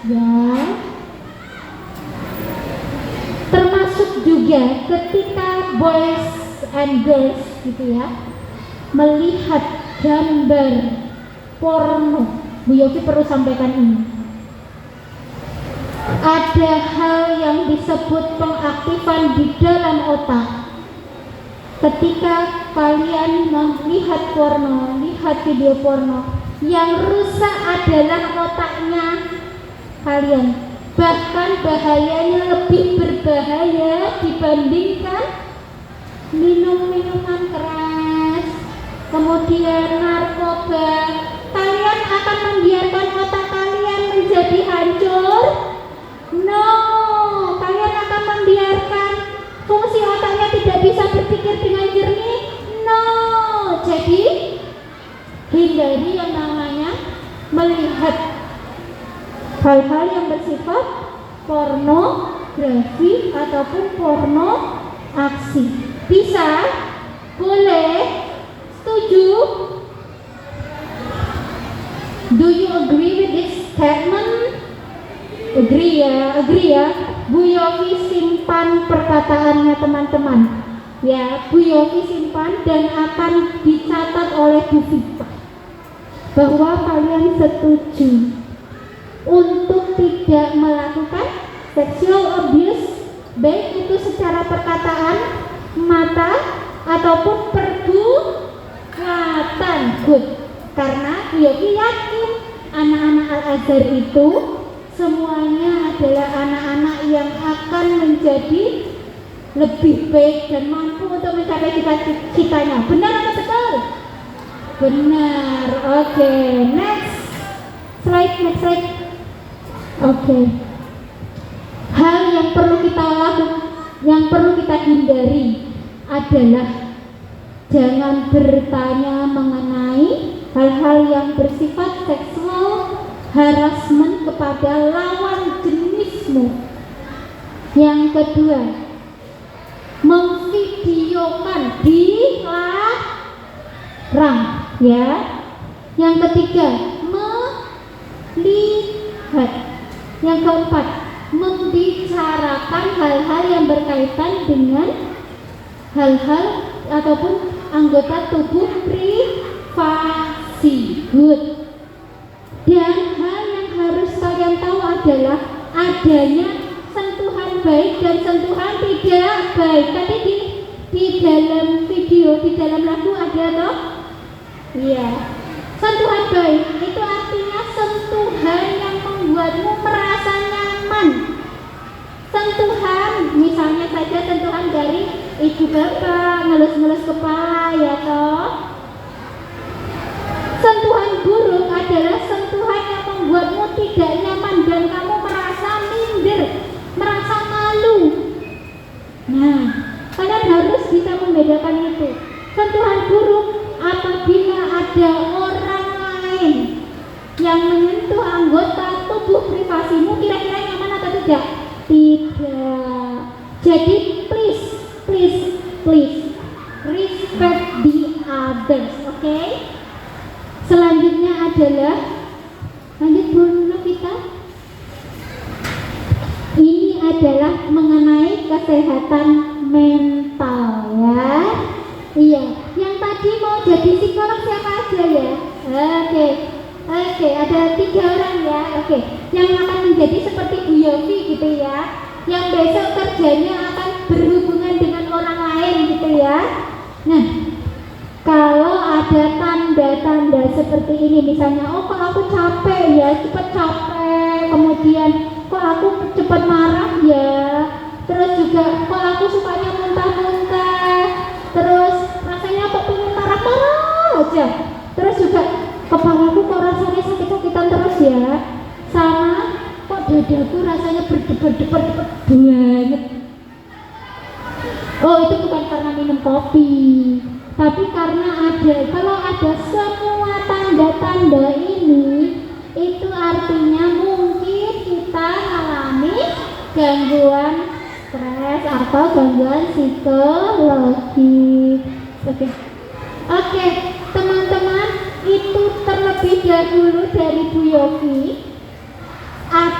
Ya. Termasuk juga ketika boys and girls gitu ya melihat gambar porno. Bu Yofi perlu sampaikan ini. Ada hal yang disebut pengaktifan di dalam otak. Ketika kalian melihat porno, lihat video porno, yang rusak adalah otaknya kalian. Bahkan bahayanya lebih berbahaya dibandingkan minum-minuman keras, kemudian narkoba. Kalian akan membiarkan otak kalian menjadi hancur? No, kalian akan membiarkan fungsi otaknya tidak bisa berpikir dengan jernih? No. Jadi hindari yang namanya melihat hal-hal yang bersifat pornografi ataupun porno aksi. Bisa? Boleh? Setuju? Do you agree with this statement? Agree ya. Bu Yofi simpan perkataannya teman-teman. Ya, Bu Yofi simpan dan akan dicatat oleh Bu Viva bahwa kalian setuju untuk tidak melakukan sexual abuse, baik itu secara perkataan, mata, ataupun perbuatan. Good. Karena Bu Yofi yakin anak-anak Al-Azhar itu semuanya adalah anak-anak yang akan menjadi lebih baik dan mampu untuk mencapai cita-citanya. Benar atau betul? Benar. Oke, next slide. Oke. Hal yang perlu kita lakukan, yang perlu kita hindari adalah jangan bertanya mengenai hal-hal yang bersifat seksual harassment kepada lawan jenismu. Yang kedua, memvideokan dilarang, ya. Yang ketiga, melihat. Yang keempat, membicarakan hal-hal yang berkaitan dengan hal-hal ataupun anggota tubuh privasi. Good. Dan hal yang harus kalian tahu adalah adanya sentuhan baik dan sentuhan tidak baik. Tadi di dalam video, di dalam lagu ada toh? Iya. Sentuhan baik itu artinya sentuhan yang membuatmu merasa nyaman. Sentuhan, misalnya saja sentuhan dari ibu bapak, ngelus-ngelus kepala, ya toh. Sentuhan buruk adalah sentuhan yang membuatmu tidak nyaman dan kamu merasa minder, merasa malu. Nah, kalian harus bisa membedakan itu. Sentuhan buruk apabila ada orang lain yang menyentuh anggota tubuh privasimu, kira-kira nyaman atau tidak? Tidak. Jadi please respect the others, oke? Selanjutnya adalah lanjut Bu Novita. Ini adalah mengenai kesehatan mental, ya. Iya, yang tadi mau jadi psikolog siapa aja ya? Oke, ada 3 orang ya. Oke, yang akan menjadi seperti Bu Yofi gitu ya. Yang besok kerjanya akan berhubungan dengan orang lain gitu ya. Nah, kalau ada tanda-tanda seperti ini, misalnya, oh kok aku capek ya, cepat capek, kemudian kok aku cepat marah ya, terus juga kok aku sukanya muntah-muntah, terus rasanya kok pengen marah-marah aja, terus juga kepalaku kok rasanya sakit-sakitan terus ya, sama kok dadaku rasanya berdebar-debar banget. Oh, itu bukan karena minum kopi, tapi karena kalau ada semua tanda-tanda ini, itu artinya mungkin kita alami gangguan stres atau gangguan psikologi. Oke, teman-teman, itu terlebih dahulu dari Bu Yofi.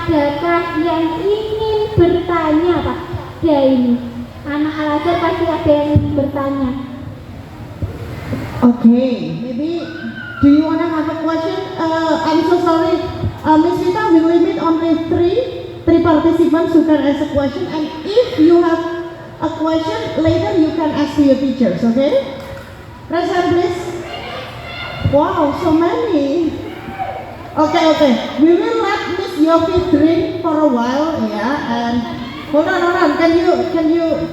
adakah yang ingin bertanya Pak? Ada ini. Anak Al-Azhar pasti ada yang ingin bertanya. Okay, maybe do you wanna have a question? I'm so sorry, Miss Vita, we limit only three participants who can ask a question, and if you have a question later, you can ask to your teachers. Okay? Raise hand, please. Wow, so many. Okay. We will let Miss Yofi drink for a while, yeah. And hold on. Can you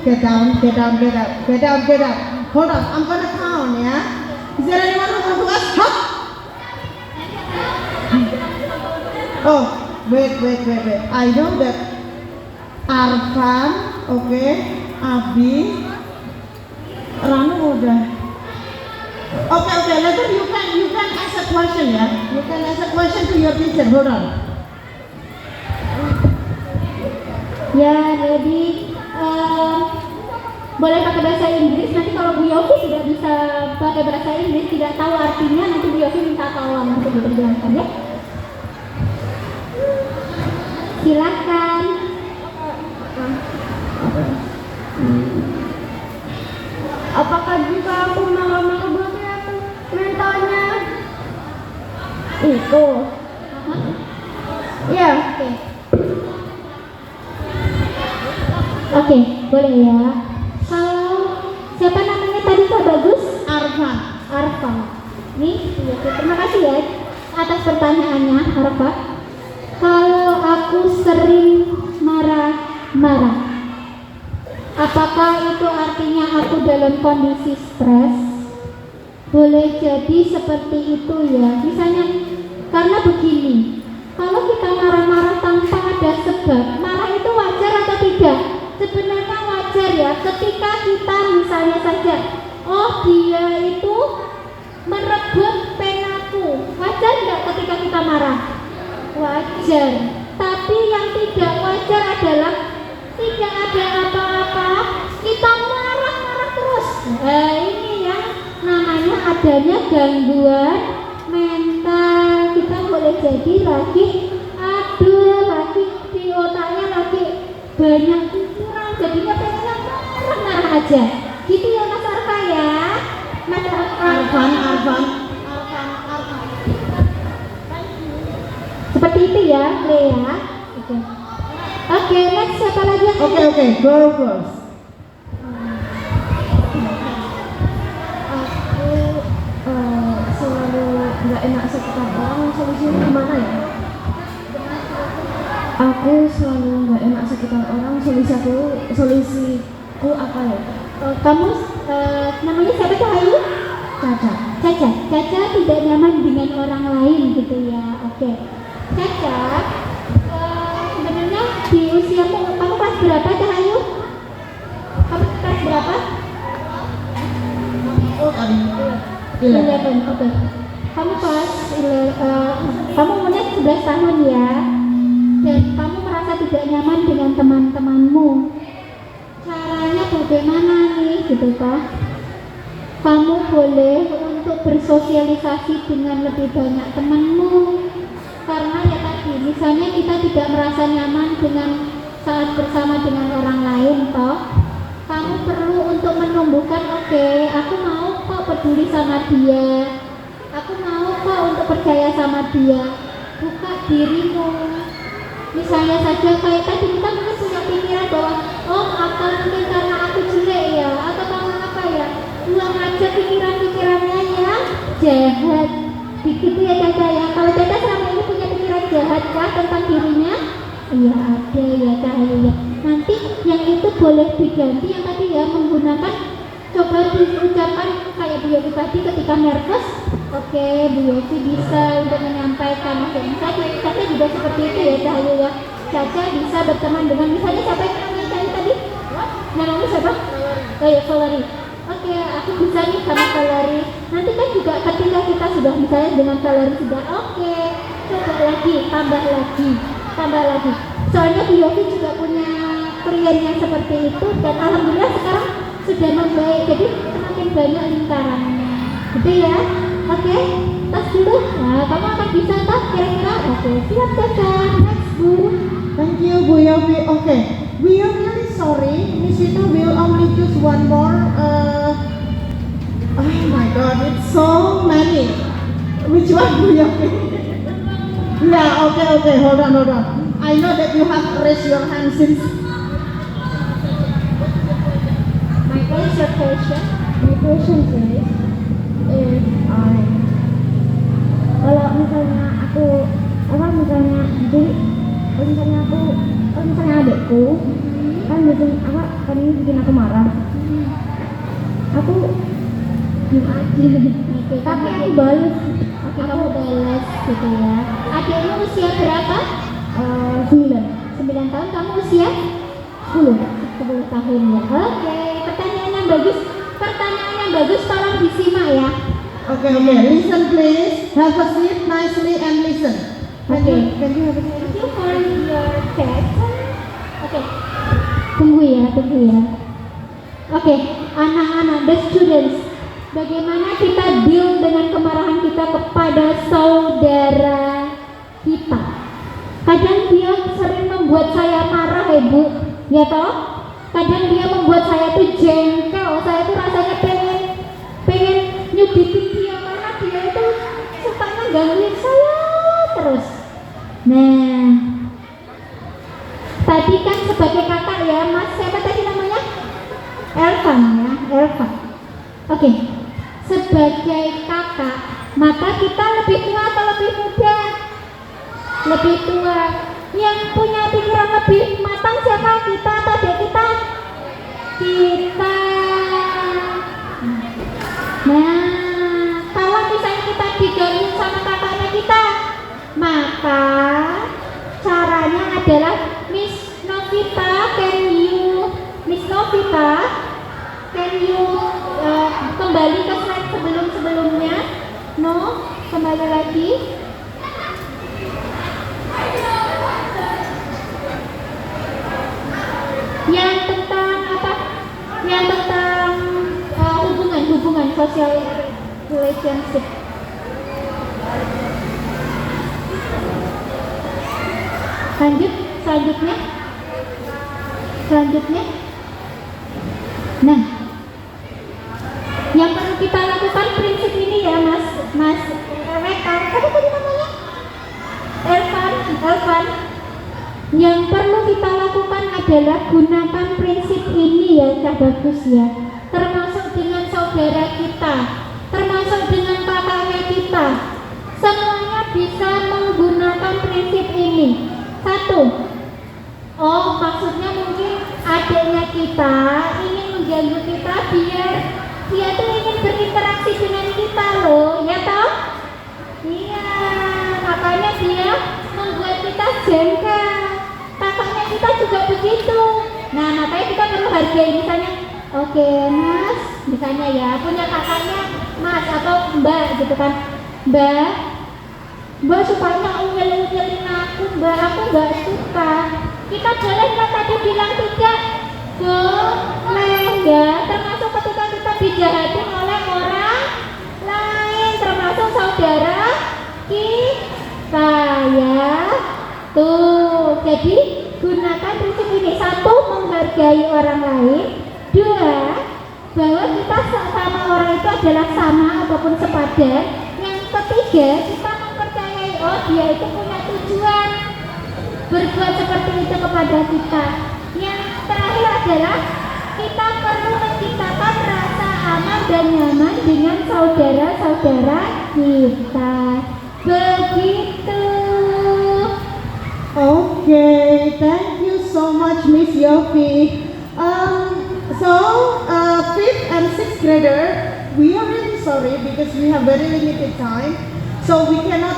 get down? Hold on, I'm gonna count, yeah. Is there anyone who wants to ask? Hop. Oh, wait. I know that Arfan, okay, Abi, Ranu udah. Okay. Later you can ask a question, yeah. You can ask a question to your teacher. Hold on. Ya, jadi boleh pakai bahasa Inggris. Nanti kalau Bu Yofi tidak bisa pakai bahasa Inggris, tidak tahu artinya, nanti Bu Yofi minta tolong untuk diperjelaskan ya. Silakan. Apakah jika aku marah-marah boleh aku mintanya itu? Ya. Oke, boleh ya. Kalau siapa namanya tadi Pak Bagus? Arfa. Nih, terima kasih ya atas pertanyaannya, Arfa. Kalau aku sering marah-marah, apakah itu artinya aku dalam kondisi stres? Boleh jadi seperti itu ya. Misalnya, karena begini, kalau kita marah-marah tanpa ada sebab, marah itu wajar atau tidak? Sebenarnya wajar ya, ketika kita misalnya saja, oh dia itu merebut penaku, wajar nggak ketika kita marah? Wajar. Tapi yang tidak wajar adalah tidak ada apa-apa, kita marah-marah terus. Nah, ini yang namanya adanya gangguan mental. Kita boleh jadi lagi di otaknya lagi banyak pikiran, jadinya pengennya marah-marah aja. Gitu ya Mas Arfa ya. Mas Arfan. Seperti itu ya, Lea. Oke, next siapa lagi yang Okay, go first. Aku selalu nggak enak sekitar orang, solusinya gimana ya? Aku selalu nggak enak sekitar orang, solusiku apa ya? kamu namanya siapa tuh Ayu? Caca tidak nyaman dengan orang lain gitu ya. Oke. Caca, sebenarnya di usiamu kamu kelas berapa Cahayu? Kamu kelas berapa? 11. Oke. Kamu kelas 11, kamu umurnya 11 tahun ya. Dan kamu merasa tidak nyaman dengan teman-temanmu. Caranya bagaimana nih gitu Pak? Kamu boleh untuk bersosialisasi dengan lebih banyak temanmu. Karena ya tadi, misalnya kita tidak merasa nyaman dengan saat bersama dengan orang lain toh. Kamu perlu untuk menumbuhkan, oke, aku mau kok peduli sama dia. Aku mau kok untuk percaya sama dia. Buka dirimu. Misalnya saja kayak tadi kita mungkin punya pikiran bahwa oh apa mungkin karena aku jelek ya atau karena apa ya, buang aja pikiran-pikirannya yang jahat begitu ya Caca ya. Kalau Caca selama ini punya pikiran jahat kah tentang dirinya? Iya ada ya Cahayu ya. Nanti yang itu boleh diganti yang tadi ya, menggunakan coba diucapkan kayak Bu Yofi tadi ketika nervous. Oke, Bu Yofi bisa untuk menyampaikan. Oke, misalnya Caca juga seperti itu ya Cahayu ya. Caca bisa berteman dengan misalnya siapa yang namanya Cahayu tadi? Namanya siapa? Oh ya, Valerie. Oke, aku bisa nih sama Valerie. Nanti kan juga ketika kita sudah misalnya dengan Valerie sudah oke, coba lagi, tambah lagi. Soalnya Bu Yofi juga punya klien yang seperti itu dan alhamdulillah sekarang sudah membaik. Jadi semakin banyak lingkarannya. Gitu ya. Oke, tas dulu. Nah, kamu akan bisa tas kira-kira. Oke, siap Caca. Next Bu. Thank you, Bu Yofi. Okay, we are really sorry. Miss Vita will only choose one more. Oh my God, it's so many. Which one, Bu Yofi? Yeah, okay. Hold on. I know that you have raised your hand since. What is your question? My question is, if kalau misalnya aku misalnya adekku kan ini bikin aku marah, aku diem aja. Oke, Tapi aku balas. Oke, kamu balas gitu ya. Adikmu usia berapa? 9 tahun, kamu usia 10 tahun ya. Oke, pertanyaan yang bagus, tolong disimak ya. Okay. Listen please. Have a seat nicely and listen. Okay. Can you have a seat? Thank you for your question. Oke, tunggu ya. Oke, anak-anak, the students, bagaimana kita deal dengan kemarahan kita kepada saudara kita? Kadang dia sering membuat saya marah, Ibu, ya toh? Kadang dia membuat saya tuh jengkel, saya tuh rasanya pengen nyuditin dia karena dia itu sukanya gangguin saya terus. Nah, tadi kan sebagai kakak ya, Mas siapa tadi namanya? Elvan ya, Elvan. Oke, sebagai kakak, maka kita lebih tua atau lebih muda? Lebih tua. Yang punya pikiran lebih matang siapa? Kita atau adik kita? Kita. Nah, kalau misalnya kita diganggu sama kakaknya kita, maka caranya adalah Miss Novita, can you kembali ke slide sebelumnya? No, kembali lagi. Yang tentang apa? Yang tentang hubungan social relationship. Selanjutnya. Nah, yang perlu kita lakukan prinsip ini ya, Mas Rekan. Apa tadi namanya? Elvan. Yang perlu kita lakukan adalah gunakan prinsip ini ya, Kak Bagus ya. Termasuk dengan saudara kita, termasuk dengan kakaknya kita. Semuanya bisa menggunakan prinsip ini. 1. Oh, maksudnya mungkin adiknya kita ingin mengganggu kita biar dia tuh ingin berinteraksi dengan kita loh, ya toh? Iya, makanya dia membuat kita jengkel. Kakaknya kita juga begitu. Nah, makanya kita perlu hargai misalnya. Oke, Mas, misalnya ya punya kakaknya Mas atau Mbak gitu kan. Mbak sukanya unyel-unyelin aku, Mbak, aku nggak suka. Kita boleh nggak tadi bilang tidak? Boleh ya, termasuk ketika kita dijahatin oleh orang lain, termasuk saudara kita ya. Tuh, jadi gunakan prinsip ini. 1, menghargai orang lain. 2, bahwa kita sama orang itu adalah sama ataupun sepadan. Yang ketiga, kita mempercayai dia itu punya tujuan berbuat seperti itu kepada kita. Yang terakhir adalah kita perlu menciptakan rasa aman dan nyaman dengan saudara-saudara kita. Begitu. Okay, thank you so much, Miss Yofi. So 5th and 6th grader, we are really sorry because we have very limited time, so we cannot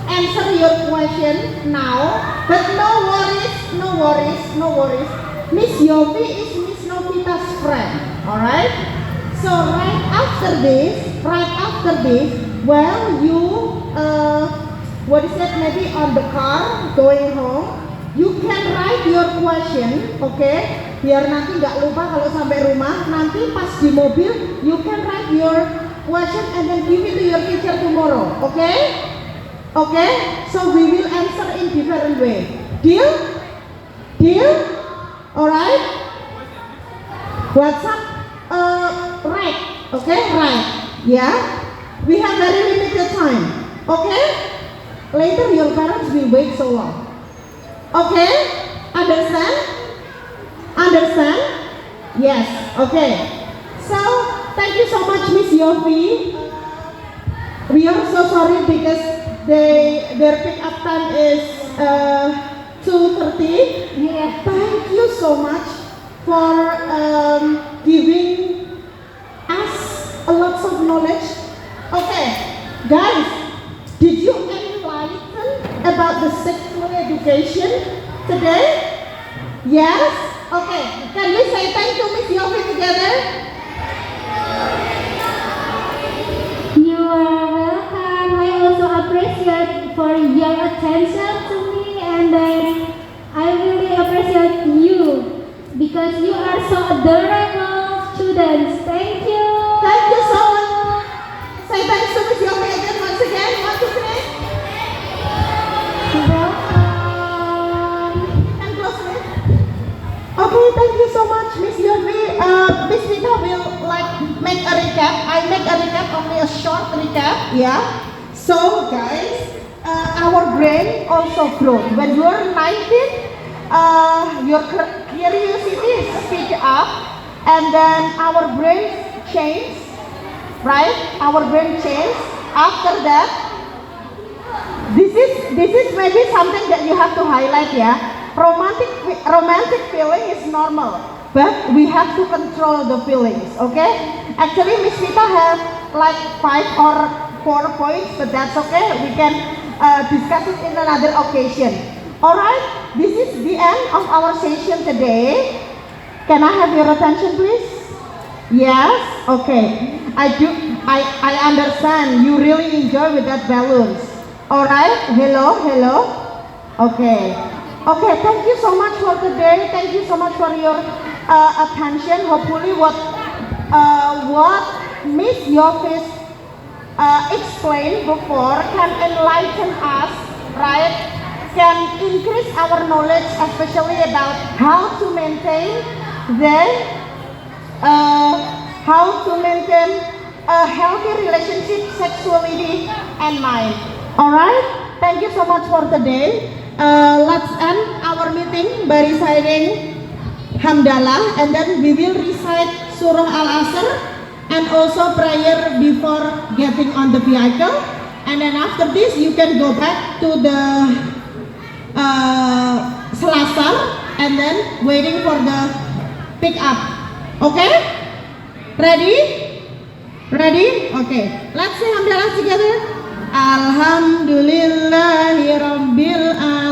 answer your question now. But no worries. Miss Yofi is Miss Novita's friend, all right? So right after this, well, you maybe on the car going home, you can write your question, okay? Biar nanti nggak lupa kalau sampai rumah. Nanti pas di mobil, you can write your question and then give it to your teacher tomorrow. Okay? Okay? So we will answer in different way. Deal? Deal? Alright? WhatsApp? Right. Okay? Right. Yeah? We have very limited time. Okay? Later your parents will wait so long. Okay? Understand? Understand? Yes. Okay. So, thank you so much, Miss Yofi. We are so sorry because their pick-up time is 2:30. Yeah. Thank you so much for giving us a lot of knowledge. Okay, guys, did you enlighten about the sexual education today? Yes? Okay, can we say thank you, Miss Yofi, together? You are welcome. I also appreciate for your attention to me, and then I really appreciate you because you are so adorable students. Thank you. Thank you so much. Say thanks to Miss Yofi again once again. 1, 2, 3. Welcome. And close it. Okay, thank you so much, Miss Yofi. Miss Vita will make a recap. I make a recap, only a short recap. Yeah. So guys, our brain also grows. When you are 19, your curiosity is speed up, and then our brain change, right? Our brain change. After that, this is maybe something that you have to highlight, yeah. Romantic feeling is normal, but we have to control the feelings, okay? Actually, Miss Vita have like 5 or 4 points, but that's okay. We can discuss it in another occasion. Alright, this is the end of our session today. Can I have your attention, please? Yes? Okay. I understand you really enjoy with that balloons. Alright, hello? Okay. Okay, thank you so much for today. Thank you so much for your attention. Hopefully what Miss Yofi explained before can enlighten us, right? Can increase our knowledge, especially about how to maintain a healthy relationship, sexuality, and mind. Alright, thank you so much for today. Let's end our meeting by reciting Hamdalah, and then we will recite Surah Al-Asr and also prayer before getting on the vehicle. And then after this, you can go back to the Selasar and then waiting for the pick up. Okay? Ready? Ready? Okay. Let's say Hamdalah together. Alhamdulillahi Rabbil Alamin.